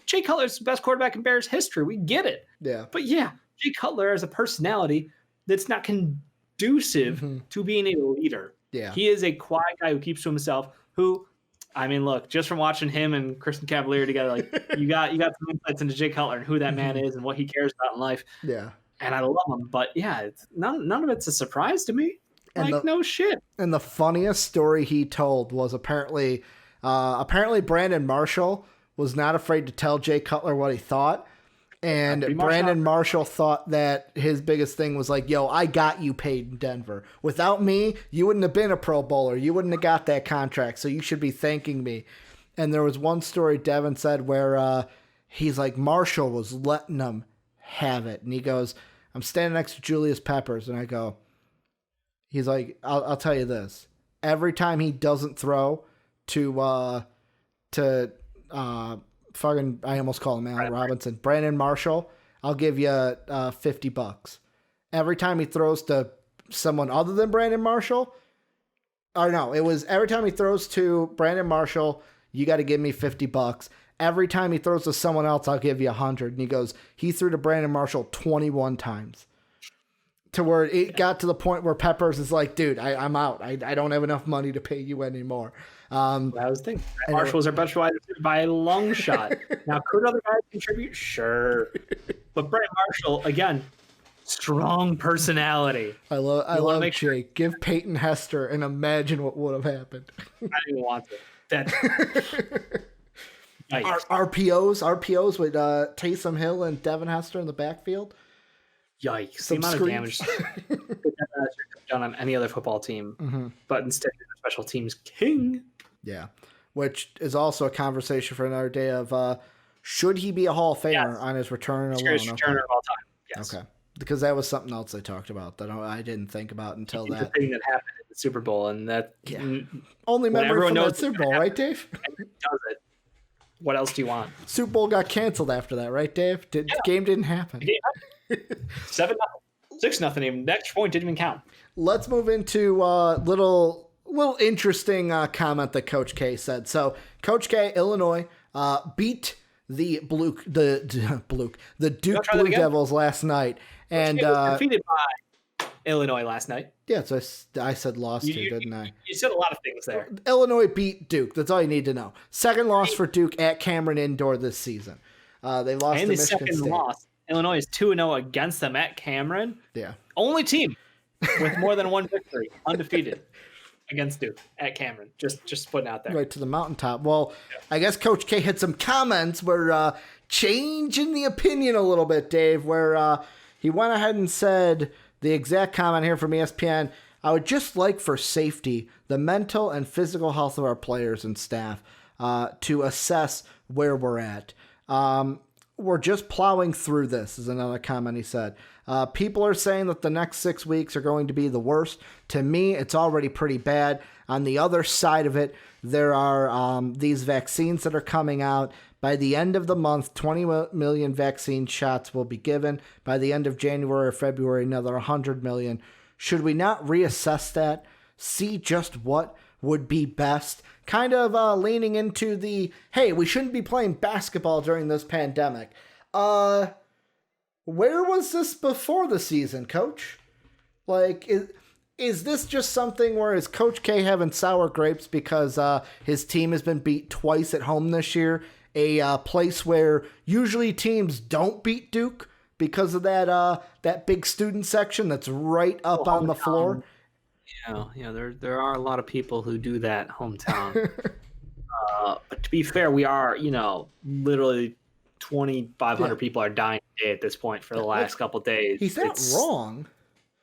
Speaker 2: Jay Cutler is the best quarterback in Bears history. We get it.
Speaker 1: Yeah.
Speaker 2: But yeah, Jay Cutler has a personality that's not conducive to being a leader.
Speaker 1: Yeah.
Speaker 2: He is a quiet guy who keeps to himself, who, I mean, look, just from watching him and Kristen Cavalier together, like, you got some insights into Jay Cutler and who that man is and what he cares about in life.
Speaker 1: Yeah.
Speaker 2: And I love him. But yeah, none of it's a surprise to me. Like, no shit.
Speaker 1: And the funniest story he told was apparently Brandon Marshall was not afraid to tell Jay Cutler what he thought. And Brandon Marshall thought that his biggest thing was like, yo, I got you paid in Denver. Without me, you wouldn't have been a Pro Bowler. You wouldn't have got that contract. So you should be thanking me. And there was one story Devin said where he's like, Marshall was letting him have it. And he goes, I'm standing next to Julius Peppers. And I go, he's like, I'll tell you this. Every time he doesn't throw to fucking, I almost call him Allen Robinson, Brandon Marshall, I'll give you $50. Every time he throws to someone other than Brandon Marshall, or no, it was every time he throws to Brandon Marshall, you got to give me $50. Every time he throws to someone else, I'll give you $100. And he goes, he threw to Brandon Marshall 21 times. To where it got to the point where Peppers is like, dude, I'm out. I don't have enough money to pay you anymore.
Speaker 2: I was thinking Marshall was our best wide receiver by a long shot. Now, could other guys contribute? Sure. But Brandon Marshall, again, strong personality.
Speaker 1: I love Jake. Give Peyton Hester and imagine what would have happened.
Speaker 2: I didn't want to. That's
Speaker 1: RPOs with Taysom Hill and Devin Hester in the backfield.
Speaker 2: Yikes. The amount of damage done on any other football team, but instead of special teams king.
Speaker 1: Yeah, which is also a conversation for another day of should he be a Hall of Famer on his return alone?
Speaker 2: Returner of all time. Yes.
Speaker 1: Okay. Because that was something else they talked about that I didn't think about until that.
Speaker 2: The thing that happened in the Super Bowl, and that
Speaker 1: only memory from that Super Bowl, right, Dave?
Speaker 2: Does it? What else do you want?
Speaker 1: Super Bowl got canceled after that, right, Dave? Game didn't happen.
Speaker 2: 7-0, 6-0. Next point didn't even count.
Speaker 1: Let's move into little interesting comment that Coach K said. So Coach K, Illinois, beat the Duke Blue Devils last night, and
Speaker 2: defeated by Illinois last night.
Speaker 1: Yeah, so I said lost too, didn't I?
Speaker 2: You said a lot of things there.
Speaker 1: Illinois beat Duke. That's all you need to know. Second loss for Duke at Cameron Indoor this season. They lost to Michigan State.
Speaker 2: Loss. Illinois is 2-0 against them at Cameron.
Speaker 1: Yeah.
Speaker 2: Only team with more than one victory, undefeated against Duke at Cameron. Just putting out there.
Speaker 1: Right to the mountaintop. Well, yeah. I guess Coach K had some comments where changing the opinion a little bit, Dave, where he went ahead and said the exact comment here from ESPN, I would just like for safety, the mental and physical health of our players and staff to assess where we're at. We're just plowing through this, is another comment he said. People are saying that the next 6 weeks are going to be the worst. To me, it's already pretty bad. On the other side of it, there are these vaccines that are coming out. By the end of the month, 20 million vaccine shots will be given. By the end of January or February, another 100 million. Should we not reassess that? See just what would be best? Kind of leaning into the, hey, we shouldn't be playing basketball during this pandemic. Where was this before the season, Coach? Like, is this just something where is Coach K having sour grapes because his team has been beat twice at home this year? A place where usually teams don't beat Duke because of that big student section that's right up on the floor.
Speaker 2: Yeah, there are a lot of people who do that hometown. But to be fair, we are, literally 2,500 people are dying a day at this point for the last couple of days.
Speaker 1: He's not wrong.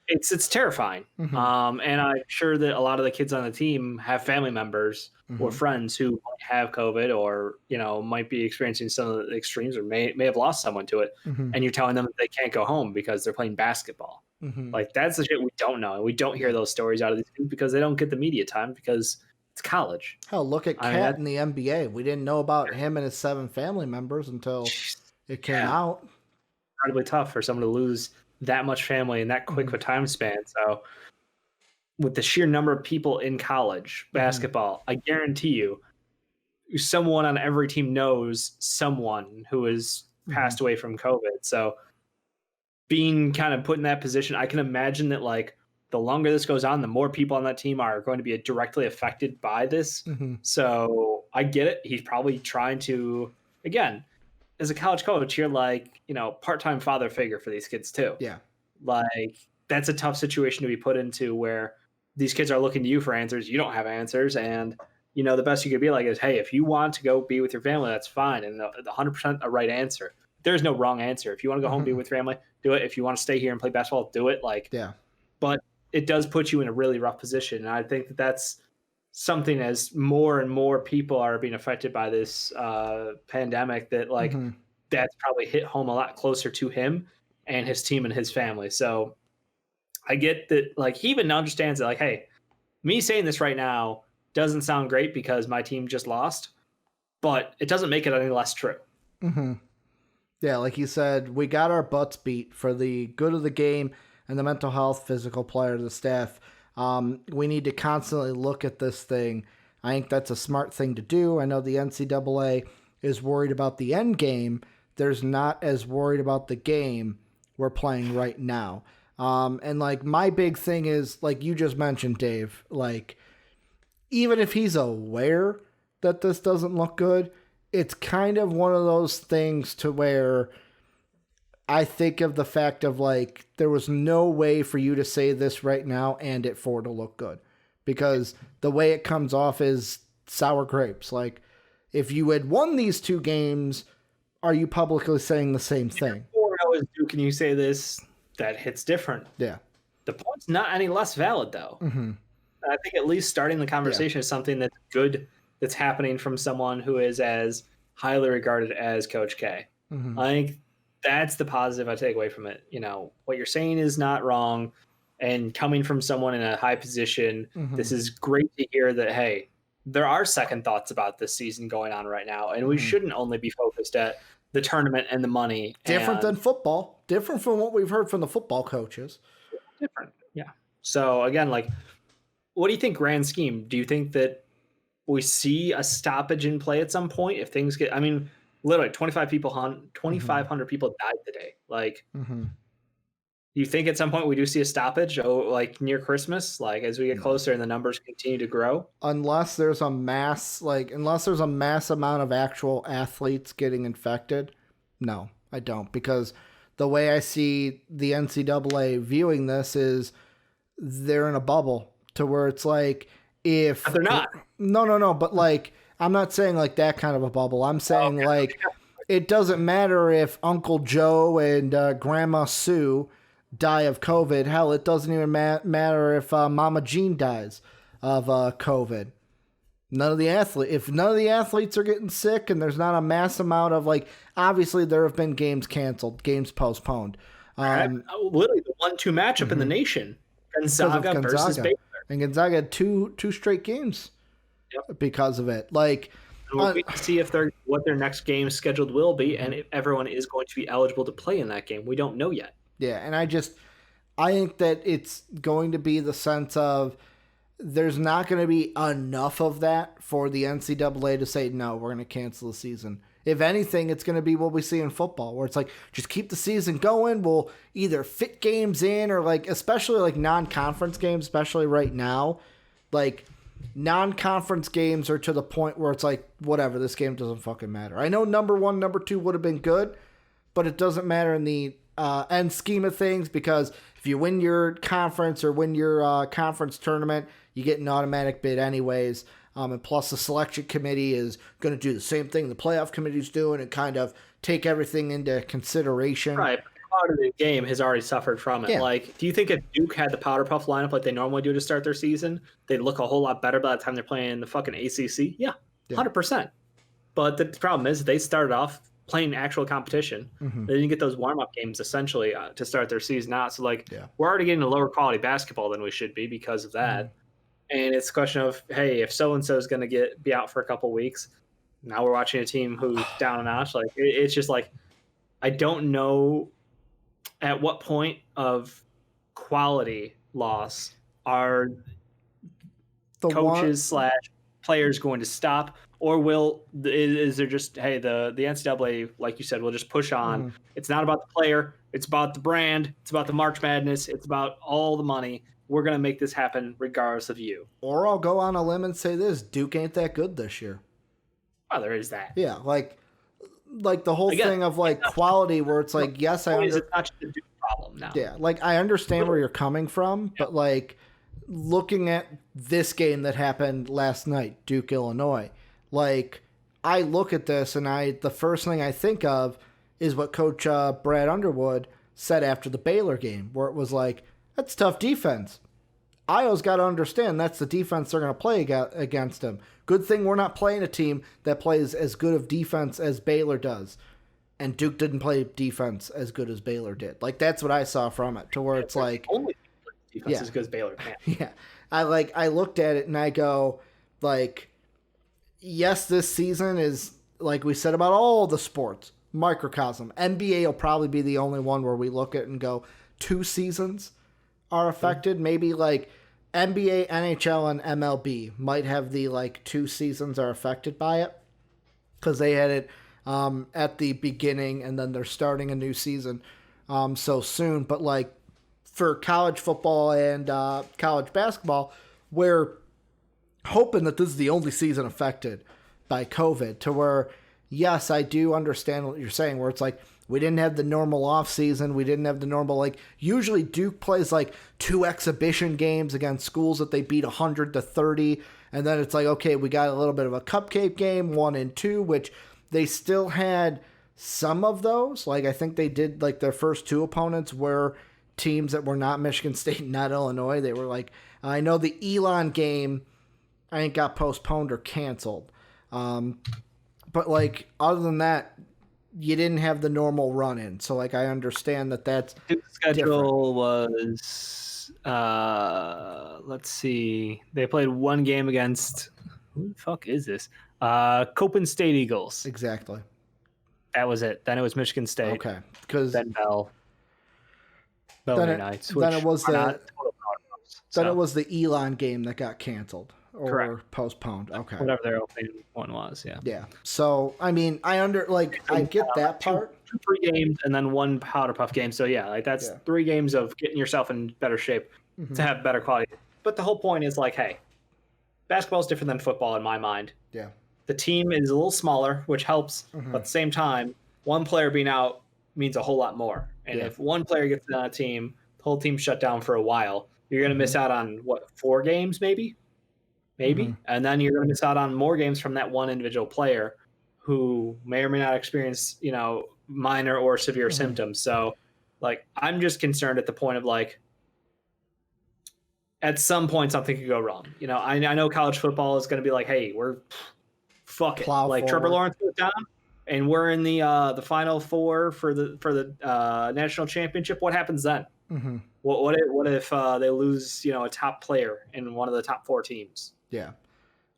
Speaker 2: It's terrifying. Mm-hmm. And I'm sure that a lot of the kids on the team have family members or friends who might have COVID or, might be experiencing some of the extremes or may have lost someone to it. Mm-hmm. And you're telling them that they can't go home because they're playing basketball. Mm-hmm. Like, that's the shit we don't know. And we don't hear those stories out of these things because they don't get the media time because it's college.
Speaker 1: Hell, look at Cat in the NBA. We didn't know about him and his 7 family members until it came out.
Speaker 2: Incredibly tough for someone to lose that much family in that quick of a time span. So with the sheer number of people in college basketball, I guarantee you someone on every team knows someone who has passed away from COVID. So being kind of put in that position, I can imagine that like the longer this goes on, the more people on that team are going to be directly affected by this. So I get it. He's probably trying to, again, as a college coach, you're like, part-time father figure for these kids too.
Speaker 1: Yeah.
Speaker 2: Like, that's a tough situation to be put into where these kids are looking to you for answers. You don't have answers. And the best you could be like is, hey, if you want to go be with your family, that's fine. And the 100% a right answer. There's no wrong answer. If you want to go home, be with family, do it. If you want to stay here and play basketball, do it.
Speaker 1: Yeah.
Speaker 2: But it does put you in a really rough position. And I think that that's something, as more and more people are being affected by this pandemic, that that's probably hit home a lot closer to him and his team and his family. So I get that, he even understands that, hey, me saying this right now doesn't sound great because my team just lost, but it doesn't make it any less true.
Speaker 1: Yeah, like you said, we got our butts beat for the good of the game and the mental health, physical player, the staff. We need to constantly look at this thing. I think that's a smart thing to do. I know the NCAA is worried about the end game. There's not as worried about the game we're playing right now. And my big thing is, like you just mentioned, Dave, even if he's aware that this doesn't look good, it's kind of one of those things to where I think of the fact of there was no way for you to say this right now and it for to look good, because the way it comes off is sour grapes. If you had won these 2 games, are you publicly saying the same thing?
Speaker 2: Or can you say this? That hits different.
Speaker 1: Yeah.
Speaker 2: The point's not any less valid, though. I think at least starting the conversation is something that's good, that's happening from someone who is as highly regarded as Coach K. I think that's the positive I take away from it. What you're saying is not wrong, and coming from someone in a high position, this is great to hear that, hey, there are second thoughts about this season going on right now, and we shouldn't only be focused at the tournament and the money.
Speaker 1: Different than football. Different from what we've heard from the football coaches.
Speaker 2: Different, yeah. So, again, what do you think grand scheme? Do you think that we see a stoppage in play at some point if things get – literally 2,500 people died today. Do you think at some point we do see a stoppage, near Christmas, as we get closer and the numbers continue to grow?
Speaker 1: Unless there's a mass amount of actual athletes getting infected, no, I don't. Because the way I see the NCAA viewing this is they're in a bubble to where it's if
Speaker 2: but they're not.
Speaker 1: No, but I'm not saying that kind of a bubble. I'm saying it doesn't matter if Uncle Joe and Grandma Sue die of COVID. Hell, it doesn't even matter if Mama Jean dies of COVID. If none of the athletes are getting sick and there's not a mass amount of obviously there have been games canceled, games postponed.
Speaker 2: Literally the 1-2 matchup in the nation, Gonzaga versus Baylor.
Speaker 1: And Gonzaga had two straight games because of it.
Speaker 2: We'll wait to see what their next game scheduled will be, and if everyone is going to be eligible to play in that game. We don't know yet.
Speaker 1: Yeah, and I think that it's going to be the sense of there's not going to be enough of that for the NCAA to say, no, we're going to cancel the season. If anything, it's going to be what we see in football, where it's just keep the season going. We'll either fit games in or especially non-conference games, especially right now, non-conference games are to the point where it's whatever, this game doesn't fucking matter. I know number 1, number 2 would have been good, but it doesn't matter in the end scheme of things, because if you win your conference or win your conference tournament, you get an automatic bid anyways. And plus the selection committee is going to do the same thing the playoff committee's doing and kind of take everything into consideration.
Speaker 2: Right. But the quality of the game has already suffered from it.
Speaker 1: Yeah.
Speaker 2: Do you think if Duke had the powder puff lineup like they normally do to start their season, they'd look a whole lot better by the time they're playing the fucking ACC? Yeah. 100%. But the problem is they started off playing actual competition. They didn't get those warm-up games essentially to start their season out. So we're already getting a lower quality basketball than we should be because of that. And it's a question of, hey, if so-and-so is going to be out for a couple weeks, now we're watching a team who's down a notch. It's just I don't know at what point of quality loss are coaches / players going to stop, or is there just, hey, the NCAA, like you said, will just push on. It's not about the player. It's about the brand. It's about the March Madness. It's about all the money. We're going to make this happen regardless of you.
Speaker 1: Or I'll go on a limb and say this, Duke ain't that good this year.
Speaker 2: Oh, there is that.
Speaker 1: Yeah, the whole thing of quality where it's yes, I understand.
Speaker 2: It's not just a Duke problem now.
Speaker 1: Yeah, I understand where you're coming from, but looking at this game that happened last night, Duke, Illinois, like I look at this and the first thing I think of is what Coach Brad Underwood said after the Baylor game, where it was like, that's tough defense. Iowa's got to understand that's the defense they're going to play against them. Good thing we're not playing a team that plays as good of defense as Baylor does. And Duke didn't play defense as good as Baylor did. Like, that's what I saw from it, to where it's like...
Speaker 2: Only defense as good as Baylor can.
Speaker 1: Yeah. I looked at it and I go, like, yes, this season is, like we said about all the sports, microcosm. NBA will probably be the only one where we look at and go, 2 seasons are affected. Maybe, like, NBA, NHL, and MLB might have the, like, 2 seasons are affected by it. Because they had it at the beginning, and then they're starting a new season so soon. But, like, for college football and college basketball, we're hoping that this is the only season affected by COVID, to where, yes, I do understand what you're saying, where it's like, we didn't have the normal off season. We didn't have the normal, like, usually Duke plays like 2 exhibition games against schools that they beat 100-30. And then it's like, okay, we got a little bit of a cupcake game, 1 and 2, which they still had some of those. Like, I think they did, like, their first 2 opponents were teams that were not Michigan State, not Illinois. They were like, I know the Elon game, I think, got postponed or canceled. But, like, other than that, you didn't have the normal run-in. So, like, I understand that that's
Speaker 2: the schedule
Speaker 1: different.
Speaker 2: was, let's see. They played 1 game against, who the fuck is this? Copen State Eagles.
Speaker 1: Exactly.
Speaker 2: That was it. Then it was Michigan State.
Speaker 1: Okay. Because
Speaker 2: then Bell Knights.
Speaker 1: Then it was
Speaker 2: it
Speaker 1: was the Elon game that got canceled or
Speaker 2: correct.
Speaker 1: Postponed. Okay.
Speaker 2: Whatever their opening one was, yeah.
Speaker 1: Yeah. So, I mean, I get that part.
Speaker 2: 2 games and then 1 powder puff game. So, yeah, like that's 3 games of getting yourself in better shape to have better quality. But the whole point is like, hey, basketball is different than football in my mind.
Speaker 1: Yeah.
Speaker 2: The team is a little smaller, which helps. But at the same time, 1 player being out means a whole lot more. And if 1 player gets on a team, the whole team's shut down for a while. You're going to miss out on, 4 games maybe? And then you're going to miss out on more games from that 1 individual player who may or may not experience, minor or severe symptoms. So, like, I'm just concerned at the point of, like, at some point something could go wrong. I know college football is going to be like, hey, we're fuck it. Like, Trevor Lawrence goes down and we're in the Final Four for the national championship. What happens then? What if they lose, a top player in one of the top 4 teams?
Speaker 1: Yeah.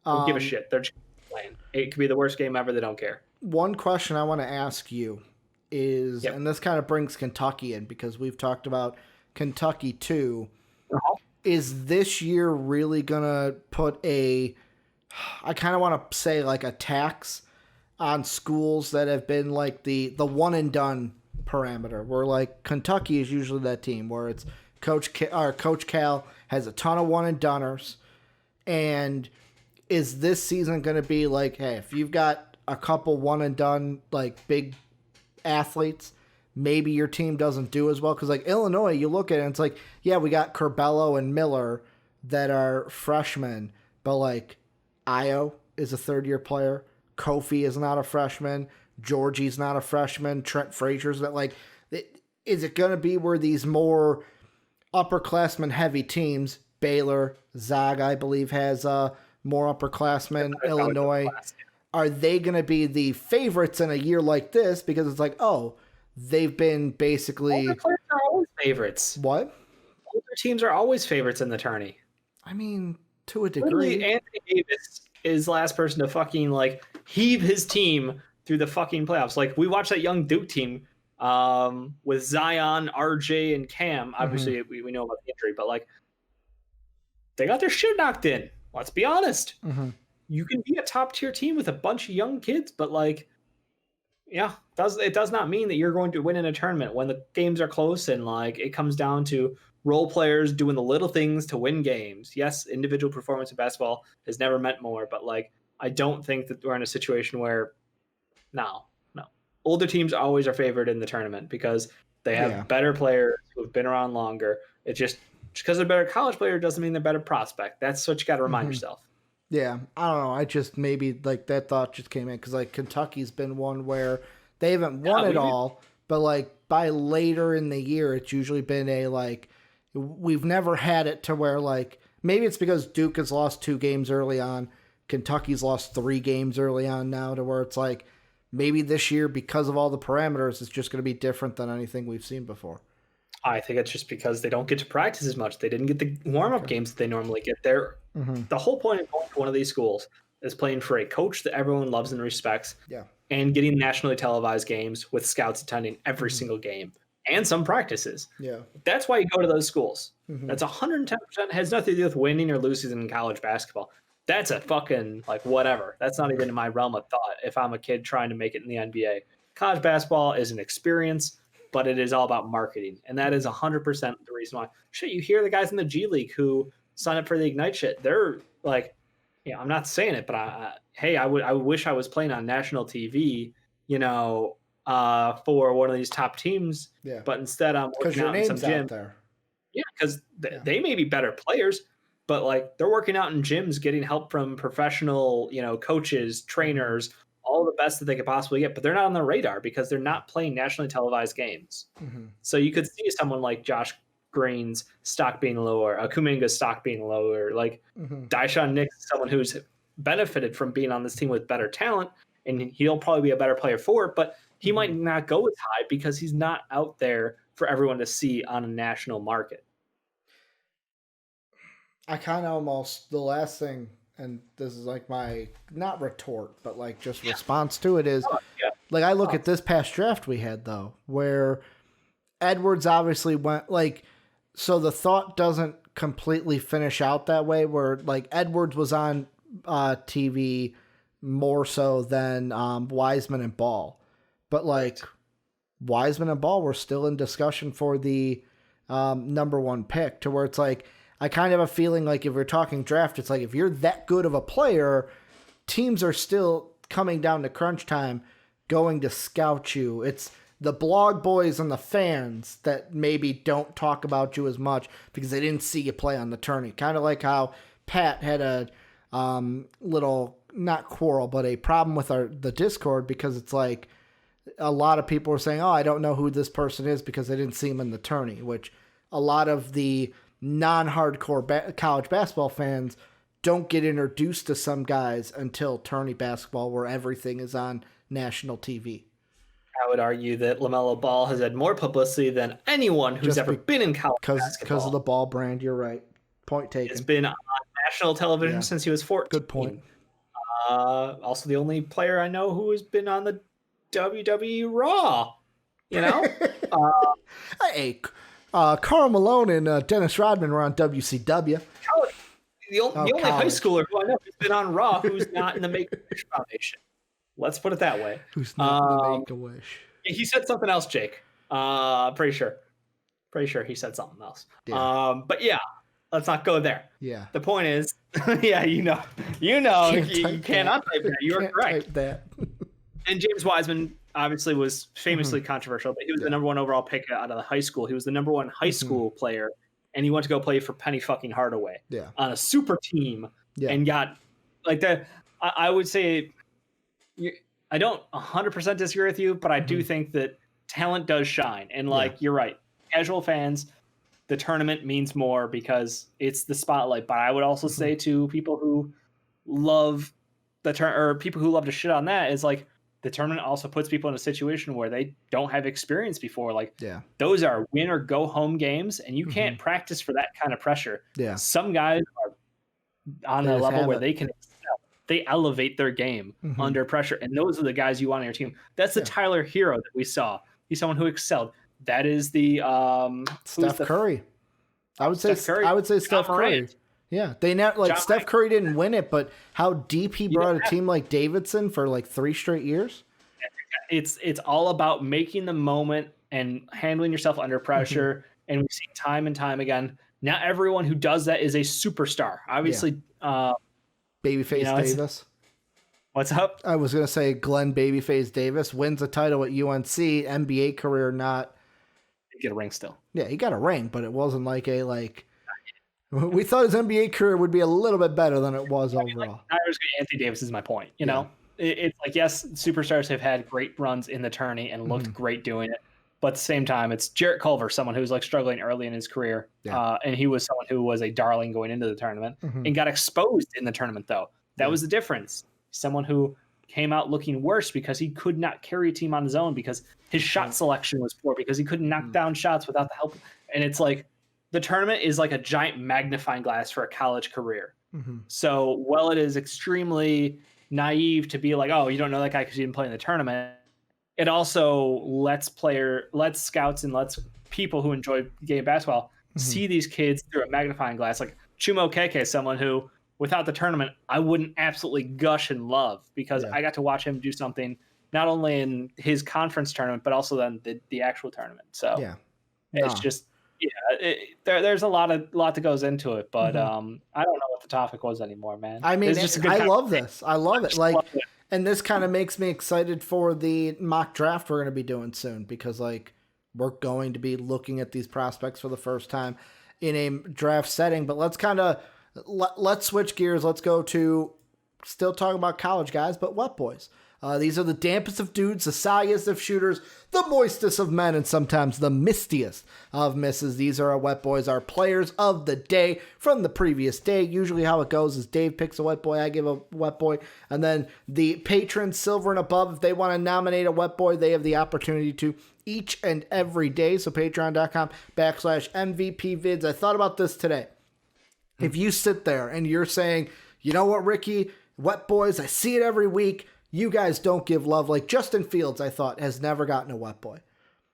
Speaker 2: Don't give a shit. They're just playing. It could be the worst game ever. They don't care.
Speaker 1: One question I want to ask you is, and this kind of brings Kentucky in because we've talked about Kentucky too. Is this year really going to put I kind of want to say like a tax on schools that have been like the one and done parameter, where like Kentucky is usually that team where it's Coach Cal has a ton of one and doners. And is this season going to be like, hey, if you've got a couple one and done, like big athletes, maybe your team doesn't do as well? Because like Illinois, you look at it and it's like, yeah, we got Curbelo and Miller that are freshmen, but like Io is a 3rd-year player. Kofi is not a freshman. Georgie's not a freshman. Trent Frazier's that, like, is it going to be where these more upperclassmen heavy teams, Baylor, Zag, I believe, has more upperclassmen. Illinois, are they going to be the favorites in a year like this? Because it's like, oh, they've been basically...
Speaker 2: Older players are always favorites.
Speaker 1: What?
Speaker 2: Older teams are always favorites in the tourney.
Speaker 1: I mean, to a degree.
Speaker 2: Literally, Anthony Davis is the last person to fucking, like, heave his team through the fucking playoffs. Like, we watched that young Duke team with Zion, RJ, and Cam. Obviously, we know about the injury, but, like, they got their shit knocked in. Let's be honest. You can be a top-tier team with a bunch of young kids, but, like, yeah, it does not mean that you're going to win in a tournament when the games are close and, like, it comes down to role players doing the little things to win games. Yes, individual performance in basketball has never meant more, but, like, I don't think that we're in a situation where no. Older teams always are favored in the tournament because they have better players who have been around longer. It's just Just because they're a better college player doesn't mean they're a better prospect. That's what you got to remind yourself.
Speaker 1: Yeah, I don't know. I just maybe like that thought just came in because like Kentucky's been one where they haven't won it all, but like by later in the year, it's usually been a like we've never had it to where like maybe it's because Duke has lost 2 games early on, Kentucky's lost 3 games early on now to where it's like maybe this year because of all the parameters, it's just going to be different than anything we've seen before.
Speaker 2: I think it's just because they don't get to practice as much. They didn't get the warm-up games that they normally get there. The whole point of going to one of these schools is playing for a coach that everyone loves and respects and getting nationally televised games with scouts attending every single game and some practices.
Speaker 1: Yeah,
Speaker 2: that's why you go to those schools. That's 110%. Has nothing to do with winning or losing in college basketball. That's a fucking like whatever. That's not even in my realm of thought if I'm a kid trying to make it in the NBA. College basketball is an experience, but it is all about marketing. And that is 100% the reason why. Shit, you hear the guys in the G League who sign up for the Ignite shit. They're like, I'm not saying it, but I wish I was playing on national TV, for one of these top teams.
Speaker 1: Yeah.
Speaker 2: But instead I'm working out in some gym.
Speaker 1: There.
Speaker 2: Yeah, because they may be better players, but like they're working out in gyms, getting help from professional, coaches, trainers, all the best that they could possibly get, but they're not on the radar because they're not playing nationally televised games. So you could see someone like Josh Green's stock being lower, Kuminga's stock being lower, like Daishan Nix, someone who's benefited from being on this team with better talent, and he'll probably be a better player for it, but he might not go as high because he's not out there for everyone to see on a national market.
Speaker 1: I kind of almost, the last thing, and this is like my, not retort, but like just response to it is, like I look at this past draft we had though, where Edwards obviously went like, so the thought doesn't completely finish out that way where like Edwards was on TV more so than Wiseman and Ball. But like Wiseman and Ball were still in discussion for the number 1 pick to where it's like, I kind of have a feeling like if we're talking draft, it's like if you're that good of a player, teams are still coming down to crunch time going to scout you. It's the blog boys and the fans that maybe don't talk about you as much because they didn't see you play on the tourney. Kind of like how Pat had a little, not quarrel, but a problem with the Discord because it's like a lot of people were saying, oh, I don't know who this person is because they didn't see him in the tourney, which a lot of the non-hardcore college basketball fans don't get introduced to some guys until tourney basketball where everything is on national TV.
Speaker 2: I would argue that LaMelo Ball has had more publicity than anyone who's ever been in college basketball.
Speaker 1: Because of the Ball brand, you're right. Point taken.
Speaker 2: He's been on national television since he was 14.
Speaker 1: Good point.
Speaker 2: Also the only player I know who has been on the WWE Raw,
Speaker 1: Hey, Karl Malone and Dennis Rodman were on WCW.
Speaker 2: The only high schooler who I know who's been on Raw who's not in the Make-A-Wish Foundation. Let's put it that way.
Speaker 1: Who's not in the Make-A-Wish?
Speaker 2: He said something else, Jake. Pretty sure he said something else.
Speaker 1: Yeah.
Speaker 2: But yeah, let's not go there.
Speaker 1: Yeah.
Speaker 2: The point is, you cannot type that. You are correct.
Speaker 1: Type that.
Speaker 2: And James Wiseman obviously was famously controversial, but he was the number 1 overall pick out of the high school. He was the number 1 high school player, and he went to go play for Penny fucking Hardaway on a super team and got like that. I would say I don't 100% disagree with you, but I do think that talent does shine. And you're right. Casual fans, the tournament means more because it's the spotlight. But I would also say to people who love or people who love to shit on that is like, the tournament also puts people in a situation where they don't have experience before. Like those are win or go home games, and you can't practice for that kind of pressure. Yeah. Some guys are on a level where they can excel. They elevate their game under pressure. And those are the guys you want on your team. That's the Tyler Hero that we saw. He's someone who excelled. That is the
Speaker 1: Steph Curry. I would say Steph Curry. Yeah, they never Steph Curry didn't win it, but how deep he brought a team like Davidson for like 3 straight years.
Speaker 2: It's all about making the moment and handling yourself under pressure. And we've seen time and time again. Not everyone who does that is a superstar. Obviously,
Speaker 1: Babyface Davis.
Speaker 2: What's up?
Speaker 1: I was gonna say Glenn Babyface Davis wins a title at UNC, NBA career not.
Speaker 2: He get a ring still.
Speaker 1: Yeah, he got a ring, but it wasn't like a We thought his NBA career would be a little bit better than it was overall.
Speaker 2: Anthony Davis is my point. You know, it's like, yes, superstars have had great runs in the tourney and looked great doing it. But at the same time, it's Jarrett Culver, someone who was like struggling early in his career. And he was someone who was a darling going into the tournament and got exposed in the tournament, though. That was the difference. Someone who came out looking worse because he could not carry a team on his own, because his shot selection was poor, because he couldn't knock down shots without the help. And it's like, the tournament is like a giant magnifying glass for a college career. So while it is extremely naive to be like, oh, you don't know that guy because you didn't play in the tournament, it also lets scouts and lets people who enjoy game basketball see these kids through a magnifying glass. Like Chumo Keke, someone who, without the tournament, I wouldn't absolutely gush and love, because I got to watch him do something not only in his conference tournament, but also then the actual tournament. So it's just, there's a lot that goes into it, but I don't know what the topic was anymore, man.
Speaker 1: I mean, I love this. I love it. Like, and this kind of makes me excited for the mock draft we're going to be doing soon, because like we're going to be looking at these prospects for the first time in a draft setting. But let's switch gears. Let's go to still talking about college guys, but wet boys. These are the dampest of dudes, the soggiest of shooters, the moistest of men, and sometimes the mistiest of misses. These are our wet boys, our players of the day from the previous day. Usually how it goes is Dave picks a wet boy, I give a wet boy, and then the patrons, silver and above, if they want to nominate a wet boy, they have the opportunity to each and every day. So patreon.com/MVPvids. I thought about this today. If you sit there and you're saying, you know what, Ricky, wet boys, I see it every week. You guys don't give love. Like Justin Fields, I thought, has never gotten a wet boy.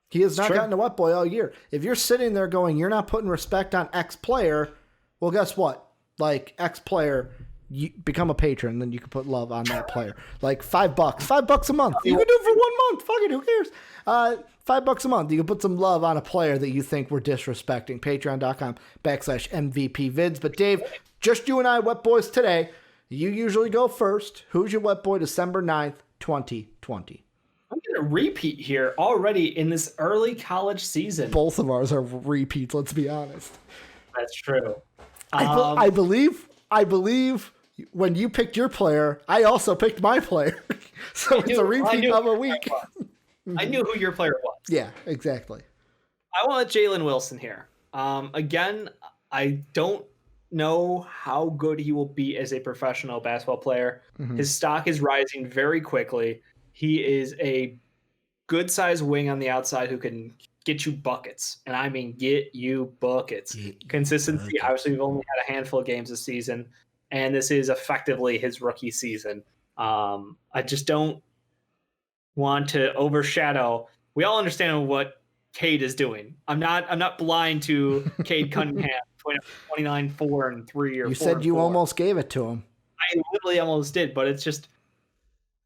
Speaker 1: He has not gotten a wet boy all year. If you're sitting there going, you're not putting respect on X player, well, guess what? Like X player, you become a patron, then you can put love on that player. Like $5 a month. You can do it for 1 month. Fuck it, who cares? $5 a month. You can put some love on a player that you think we're disrespecting. Patreon.com/MVPvids. But Dave, just you and I, wet boys today. You usually go first. Who's your wet boy December 9th, 2020?
Speaker 2: I'm going to repeat here already in this early college season.
Speaker 1: Both of ours are repeats, let's be honest.
Speaker 2: That's true.
Speaker 1: I believe when you picked your player, I also picked my player. So it's a repeat of a week.
Speaker 2: I knew who your player was.
Speaker 1: Yeah, exactly.
Speaker 2: I want Jalen Wilson here. Again, I don't know how good he will be as a professional basketball player. His stock is rising very quickly. He is a good sized wing on the outside who can get you buckets. And I mean, get you buckets. Consistency. Obviously, we've only had a handful of games this season, and this is effectively his rookie season. I just don't want to overshadow. We all understand what Cade is doing. I'm not blind to Cade Cunningham, 29, 4 and 3, or
Speaker 1: you
Speaker 2: 4
Speaker 1: said
Speaker 2: and
Speaker 1: you
Speaker 2: 4.
Speaker 1: almost gave it to him.
Speaker 2: I literally almost did, but it's just,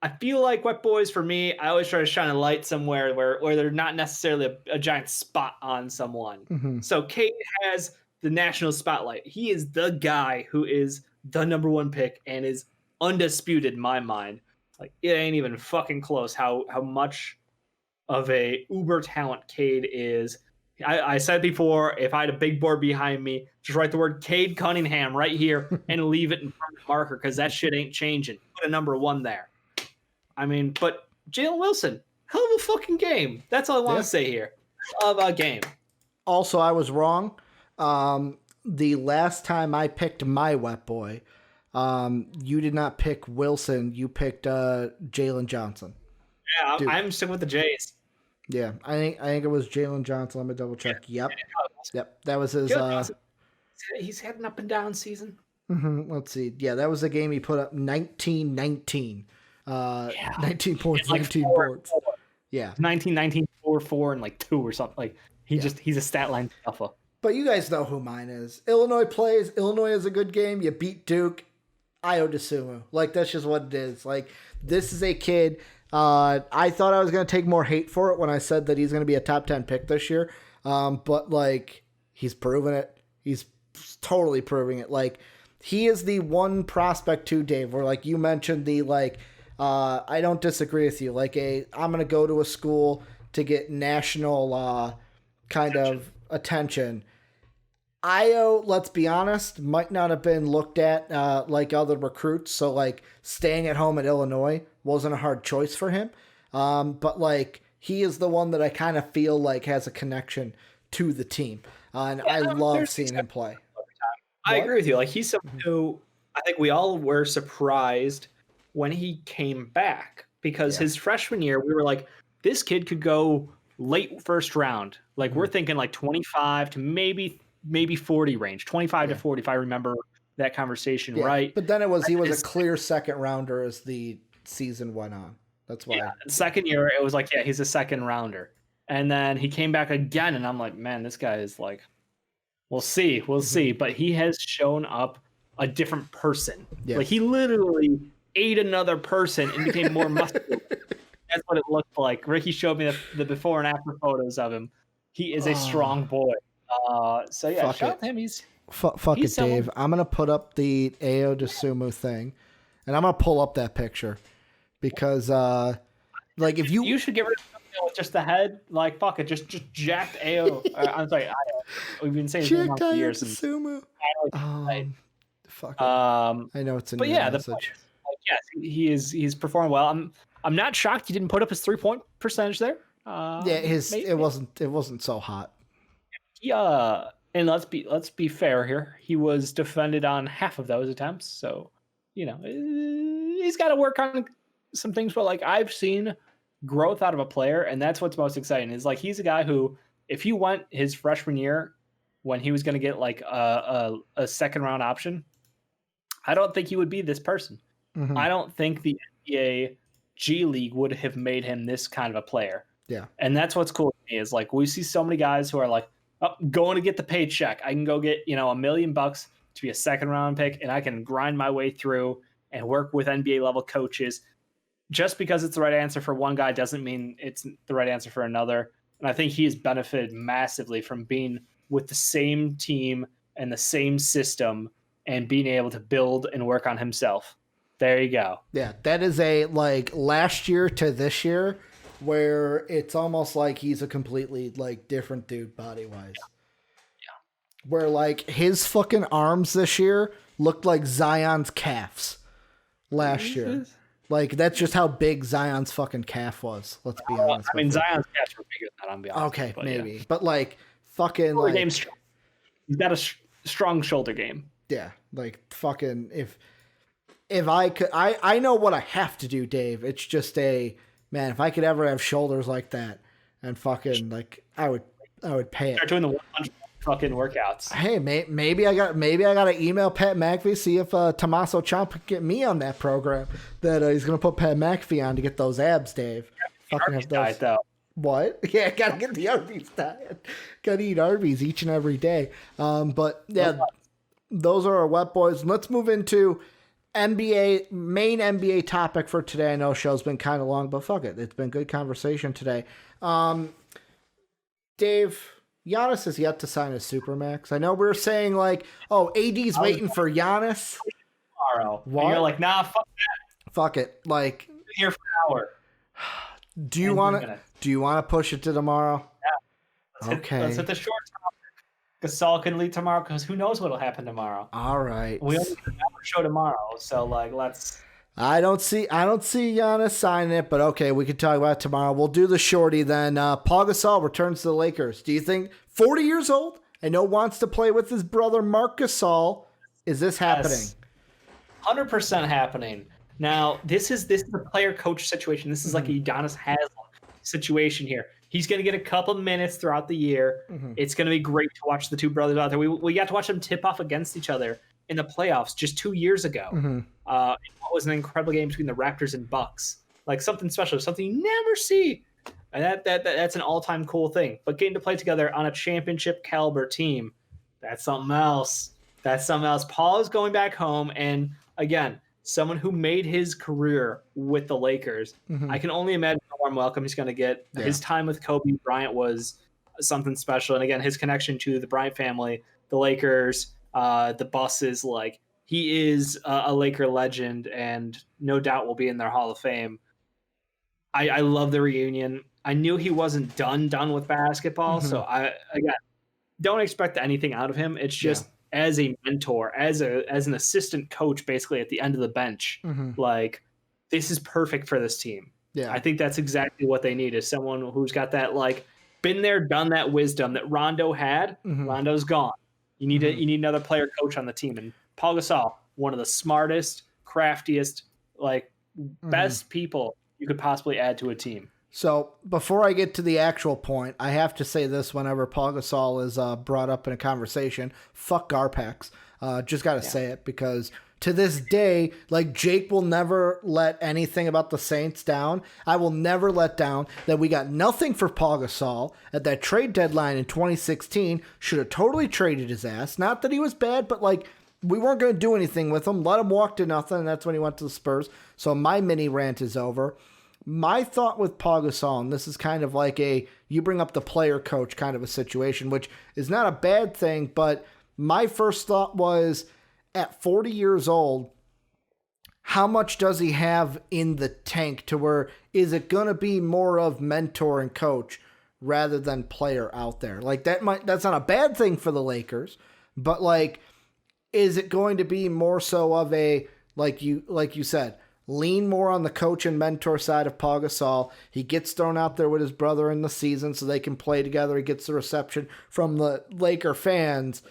Speaker 2: I feel like wet boys for me, I always try to shine a light somewhere where they're not necessarily a giant spot on someone. So Cade has the national spotlight. He is the guy who is the number one pick and is undisputed in my mind. Like, it ain't even fucking close how much of a uber talent Cade is. I said before, if I had a big board behind me, just write the word Cade Cunningham right here and leave it in front of the marker, because that shit ain't changing. Put a number 1 there. I mean, but Jalen Wilson, hell of a fucking game. That's all I want to say here. Hell of a game.
Speaker 1: Also, I was wrong. The last time I picked my wet boy, you did not pick Wilson. You picked Jalen Johnson.
Speaker 2: Yeah, I'm sticking with the Jays.
Speaker 1: Yeah, I think it was Jalen Johnson. Let me double check. Yep, that was his.
Speaker 2: He's had an up and down season.
Speaker 1: Let's see. Yeah, that was the game he put up 19-19. 19 points,
Speaker 2: like
Speaker 1: 19 boards. Yeah,
Speaker 2: 19, 4, and like 2 or something. Like he's a stat line alpha.
Speaker 1: But you guys know who mine is. Illinois plays. Illinois is a good game. You beat Duke. Io DeSumo. Like, that's just what it is. Like, this is a kid. I thought I was going to take more hate for it when I said that he's going to be a top 10 pick this year. But, like, he's proven it. He's totally proving it. Like, he is the one prospect too, Dave, where, like, you mentioned the, like, I don't disagree with you. Like, I'm going to go to a school to get national kind of attention. Io, let's be honest, might not have been looked at like other recruits. So like staying at home at Illinois wasn't a hard choice for him. But like he is the one that I kind of feel like has a connection to the team, and I love seeing him play.
Speaker 2: I agree with you. Like he's someone who I think we all were surprised when he came back because his freshman year we were like, this kid could go late first round. Like we're thinking like 25 to maybe 40 range, 25 to 40 if I remember that conversation right.
Speaker 1: But then he was a clear second rounder as the season went on. That's why.
Speaker 2: Yeah, second year it was like, he's a second rounder. And then he came back again and I'm like, man, this guy is like, we'll see. But he has shown up a different person. Yeah. Like he literally ate another person and became more muscular. That's what it looked like. Ricky showed me the before and after photos of him. He is a strong boy. So yeah, shout out to him.
Speaker 1: Fuck it, Dave. I'm gonna put up the Ao DeSumo thing, and I'm gonna pull up that picture because, like, if you
Speaker 2: should get rid of with just the head, like fuck it, just jacked Ao. I'm sorry, we've been saying it for years. DeSumo.
Speaker 1: Fuck it. I know it's in your message.
Speaker 2: He's performed well. I'm not shocked he didn't put up his 3-point percentage there.
Speaker 1: It wasn't so hot.
Speaker 2: Yeah, and let's be fair here. He was defended on half of those attempts, so he's got to work on some things. But like I've seen growth out of a player, and that's what's most exciting. Is like he's a guy who, if you went his freshman year when he was going to get like a second round option, I don't think he would be this person. Mm-hmm. I don't think the NBA G League would have made him this kind of a player.
Speaker 1: Yeah,
Speaker 2: and that's what's cool to me is like we see so many guys who are like, going to get the paycheck. I can go get, $1 million to be a second round pick, and I can grind my way through and work with NBA level coaches. Just because it's the right answer for one guy doesn't mean it's the right answer for another. And I think he has benefited massively from being with the same team and the same system and being able to build and work on himself. There you go.
Speaker 1: Yeah, that is a like last year to this year, where it's almost like he's a completely like different dude body wise. Yeah. Where like his fucking arms this year looked like Zion's calves last year. Like that's just how big Zion's fucking calf was. Let's be honest.
Speaker 2: I mean, Zion's calves were bigger than that. I'm be honest.
Speaker 1: Okay, but maybe, yeah. But like fucking
Speaker 2: like he's got a strong shoulder game.
Speaker 1: Yeah, like fucking if I could, I know what I have to do, Dave. It's just man, if I could ever have shoulders like that, and fucking like I would pay it.
Speaker 2: Start doing the 100 fucking workouts.
Speaker 1: Hey, maybe I got to email Pat McAfee, see if Tommaso Ciampa can get me on that program that he's gonna put Pat McAfee on to get those abs, Dave.
Speaker 2: Fucking have those. Diet, though.
Speaker 1: What? Yeah, gotta get the Arby's diet. Gotta eat Arby's each and every day. But yeah, those are our wet boys. Let's move into main NBA topic for today. I know show's been kind of long, but fuck it. It's been good conversation today. Dave, Giannis has yet to sign a Supermax. I know we were saying like, AD's waiting for Giannis.
Speaker 2: Tomorrow. What? And you're like, nah, fuck that.
Speaker 1: Fuck it. Like,
Speaker 2: here for an hour.
Speaker 1: Do you want to push it to tomorrow?
Speaker 2: Yeah. Let's hit the short topic. Gasol can lead tomorrow because who knows what'll happen tomorrow.
Speaker 1: All right.
Speaker 2: We only have an hour show tomorrow, so like let's.
Speaker 1: I don't see Giannis signing it, but okay, we can talk about it tomorrow. We'll do the shorty then. Paul Gasol returns to the Lakers. Do you think 40 years old? I know wants to play with his brother Marc Gasol. Is this happening?
Speaker 2: 100% happening. Now this is a player coach situation. This is like a Udonis Haslem situation here. He's going to get a couple minutes throughout the year. Mm-hmm. It's going to be great to watch the two brothers out there. We got to watch them tip off against each other in the playoffs just 2 years ago. Mm-hmm. It was an incredible game between the Raptors and Bucks. Like something special, something you never see. And that's an all-time cool thing. But getting to play together on a championship caliber team, that's something else. Paul is going back home. And again, someone who made his career with the Lakers. Mm-hmm. I can only imagine the warm welcome he's going to get. Yeah. His time with Kobe Bryant was something special. And again, his connection to the Bryant family, the Lakers, the buses, like he is a Laker legend and no doubt will be in their Hall of Fame. I love the reunion. I knew he wasn't done with basketball. Mm-hmm. So don't expect anything out of him. It's just as a mentor, as an assistant coach, basically at the end of the bench. Like, this is perfect for this team.
Speaker 1: Yeah.
Speaker 2: I think that's exactly what they need, is someone who's got that, like, been there, done that wisdom that Rondo had. Rondo's gone. You need another player coach on the team. And Paul Gasol, one of the smartest, craftiest, like, best people you could possibly add to a team.
Speaker 1: So before I get to the actual point, I have to say this whenever Paul Gasol is brought up in a conversation. Fuck Garpax. Just got to say it, because to this day, like, Jake will never let anything about the Saints down. I will never let down that we got nothing for Paul Gasol at that trade deadline in 2016. Should have totally traded his ass. Not that he was bad, but, like, we weren't going to do anything with him. Let him walk to nothing, and that's when he went to the Spurs. So my mini rant is over. My thought with Paul Gasol, and this is kind of like you bring up the player coach kind of a situation, which is not a bad thing, but my first thought was, at 40 years old, how much does he have in the tank to where is it going to be more of mentor and coach rather than player out there? Like, that's not a bad thing for the Lakers, but, like, is it going to be more so of a, like you said, lean more on the coach and mentor side of Paul Gasol? He gets thrown out there with his brother in the season so they can play together. He gets the reception from the Laker fans,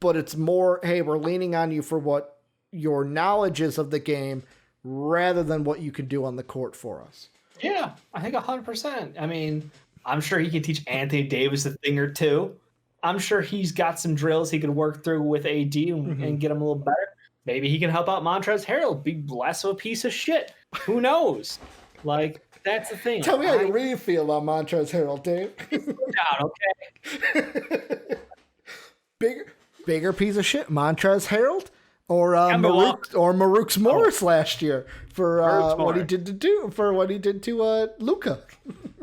Speaker 1: but it's more, hey, we're leaning on you for what your knowledge is of the game rather than what you can do on the court for us.
Speaker 2: Yeah, I think 100%. I mean, I'm sure he can teach Anthony Davis a thing or two. I'm sure he's got some drills he could work through with AD and get him a little better. Maybe he can help out Montrezl Harrell, be less of a piece of shit. Who knows? Like, that's the thing.
Speaker 1: Tell me how you really feel about Montrezl Harrell, Dave.
Speaker 2: Okay.
Speaker 1: Bigger piece of shit, Montrezl Harrell or Marukes Morris last year for what he did to Luka.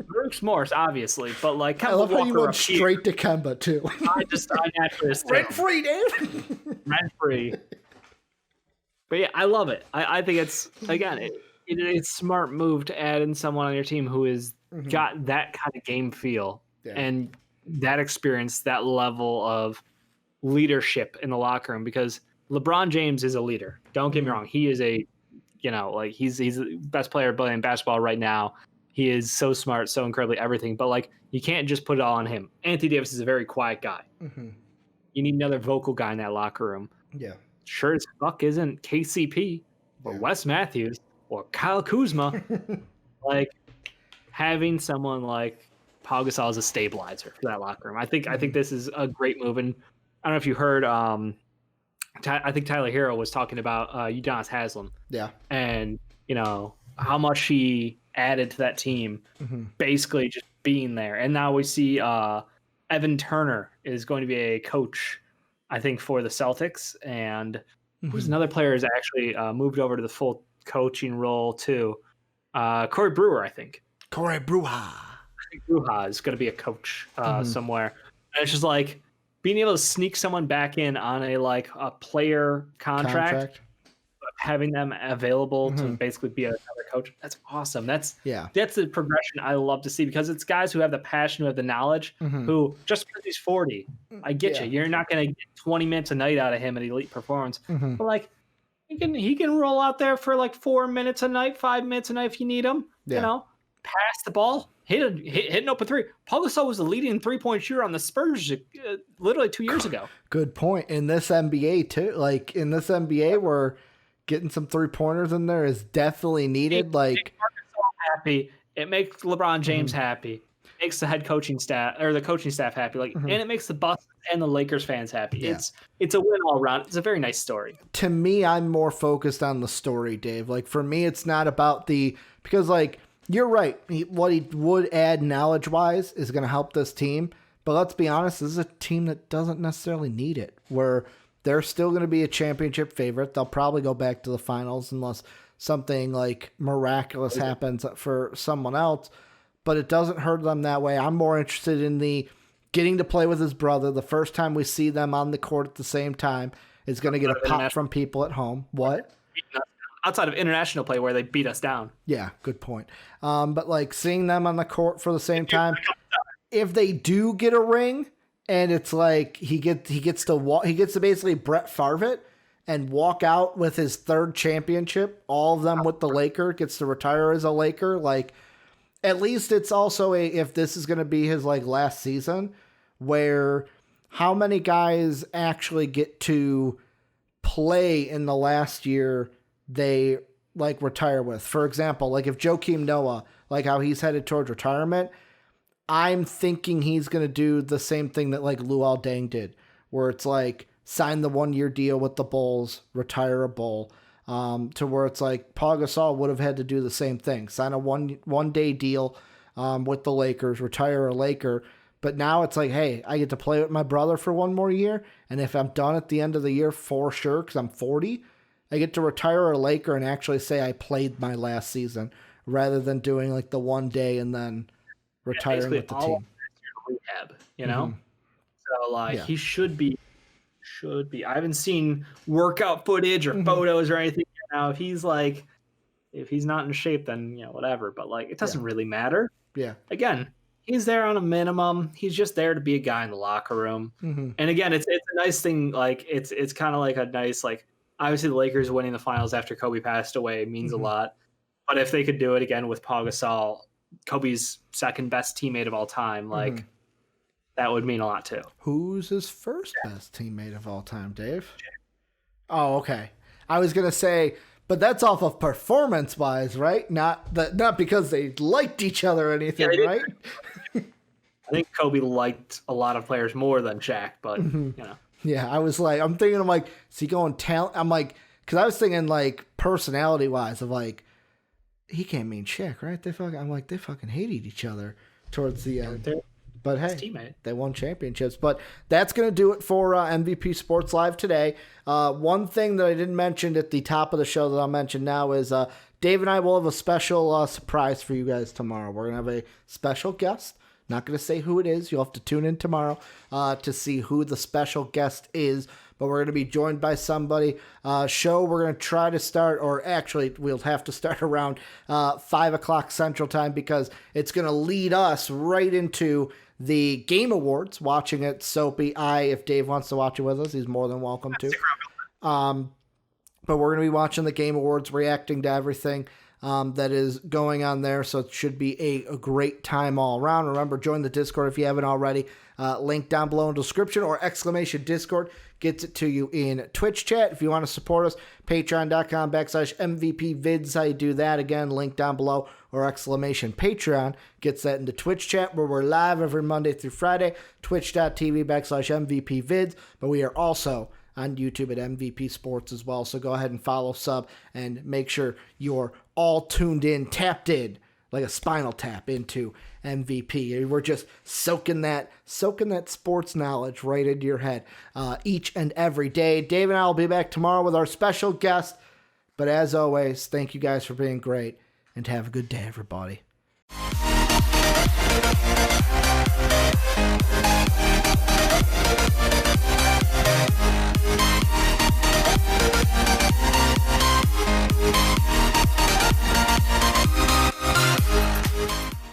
Speaker 2: Marukes Morris, obviously, but, like, Kemba
Speaker 1: I love how you
Speaker 2: Walker
Speaker 1: went straight to Kemba too.
Speaker 2: I naturally
Speaker 1: rent free, Dave.
Speaker 2: Rent free. But yeah, I love it. I think it's, again, it's a smart move to add in someone on your team who has got that kind of game feel and that experience, that level of leadership in the locker room, because LeBron James is a leader. Don't get me wrong. He is he's the best player in basketball right now. He is so smart, so incredibly everything, but, like, you can't just put it all on him. Anthony Davis is a very quiet guy. You need another vocal guy in that locker room.
Speaker 1: Yeah.
Speaker 2: Sure as fuck isn't KCP or Wes Matthews or Kyle Kuzma. Like, having someone like Paul Gasol as a stabilizer for that locker room. I think this is a great move. And I don't know if you heard, I think Tyler Hero was talking about Udonis Haslem.
Speaker 1: Yeah.
Speaker 2: And, how much he added to that team, basically just being there. And now we see Evan Turner is going to be a coach, I think, for the Celtics, and who's another player is actually moved over to the full coaching role too. Corey Brewer, I think.
Speaker 1: Corey Brewer.
Speaker 2: I think Brewer is going to be a coach somewhere. And it's just like being able to sneak someone back in on a player contract. Having them available to basically be another coach. That's awesome. That's the progression I love to see, because it's guys who have the passion, who have the knowledge, who, just because he's 40, I get you. You're not going to get 20 minutes a night out of him at elite performance. But, like, he can roll out there for, like, 4 minutes a night, 5 minutes a night if you need him. Pass the ball, hit an open three. Paul Gasol was the leading 3-point shooter on the Spurs literally 2 years ago.
Speaker 1: Good point. In this NBA too, like, in this NBA where getting some 3-pointers in there is definitely needed. It makes
Speaker 2: happy. It makes LeBron James happy. It makes the head coaching staff or the coaching staff happy. Like, and it makes the Bucks and the Lakers fans happy. Yeah. It's a win all around. It's a very nice story.
Speaker 1: To me, I'm more focused on the story, Dave. Like, for me, it's not about because, like, you're right. What he would add knowledge wise is going to help this team. But let's be honest, this is a team that doesn't necessarily need it. Where they're still going to be a championship favorite. They'll probably go back to the finals unless something, like, miraculous happens for someone else. But it doesn't hurt them that way. I'm more interested in the getting to play with his brother. The first time we see them on the court at the same time is going to get a pop from people at home. What?
Speaker 2: Outside of international play where they beat us down.
Speaker 1: Yeah, good point. But, like, seeing them on the court for the same time, if they do get a ring, And it's like he gets to basically Brett Favre it and walk out with his third championship, all of them with the Laker, gets to retire as a Laker. Like, at least it's also if this is going to be his like last season, where how many guys actually get to play in the last year they like retire with. For example, like if Joakim Noah, like how he's headed towards retirement, I'm thinking he's going to do the same thing that like Luol Deng did, where it's like sign the 1-year deal with the Bulls, retire a Bull, to where it's like Paul Gasol would have had to do the same thing, sign a one-day deal with the Lakers, retire a Laker. But now it's like, hey, I get to play with my brother for 1 more year, and if I'm done at the end of the year for sure, because I'm 40, I get to retire a Laker and actually say I played my last season, rather than doing like the 1 day and then retiring with the team.
Speaker 2: Rehab, you know? So like he should be. I haven't seen workout footage or photos or anything. Now, if he's not in shape, then whatever. But like, it doesn't really matter.
Speaker 1: Yeah.
Speaker 2: Again, he's there on a minimum. He's just there to be a guy in the locker room. And again, it's a nice thing. Like it's kind of like a nice, like, obviously the Lakers winning the finals after Kobe passed away means a lot. But if they could do it again with Paul Gasol, Kobe's second best teammate of all time, like that would mean a lot too.
Speaker 1: Who's his first best teammate of all time, Dave? Oh, okay. I was gonna say, but that's off of performance-wise, right? Not because they liked each other or anything, right?
Speaker 2: I think Kobe liked a lot of players more than Shaq, but
Speaker 1: Yeah, I was like, I'm like, is he going talent? I'm like, because I was thinking like personality-wise of like, he can't mean Shaq, right? They fucking hated each other towards the end. But hey, they won championships. But that's going to do it for MVP Sports Live today. One thing that I didn't mention at the top of the show that I'll mention now is Dave and I will have a special surprise for you guys tomorrow. We're going to have a special guest. Not going to say who it is. You'll have to tune in tomorrow to see who the special guest is. But we're going to be joined by somebody. Show we're going to try to start, or actually we'll have to start around 5 o'clock Central Time, because it's going to lead us right into the Game Awards, watching it soapy. If Dave wants to watch it with us, he's more than welcome to. But we're going to be watching the Game Awards, reacting to everything that is going on there. So it should be a great time all around. Remember, join the Discord if you haven't already. Link down below in the description, or !Discord gets it to you in Twitch chat. If you want to support us, patreon.com/MVPvids. How you do that? Again, link down below, or !Patreon gets that into Twitch chat, where we're live every Monday through Friday, twitch.tv/MVPvids. But we are also on YouTube at MVP Sports as well. So go ahead and follow, sub, and make sure you're all tuned in, tapped in, like a spinal tap into MVP. We're just soaking that sports knowledge right into your head each and every day. Dave and I will be back tomorrow with our special guest. But as always, thank you guys for being great, and have a good day, everybody.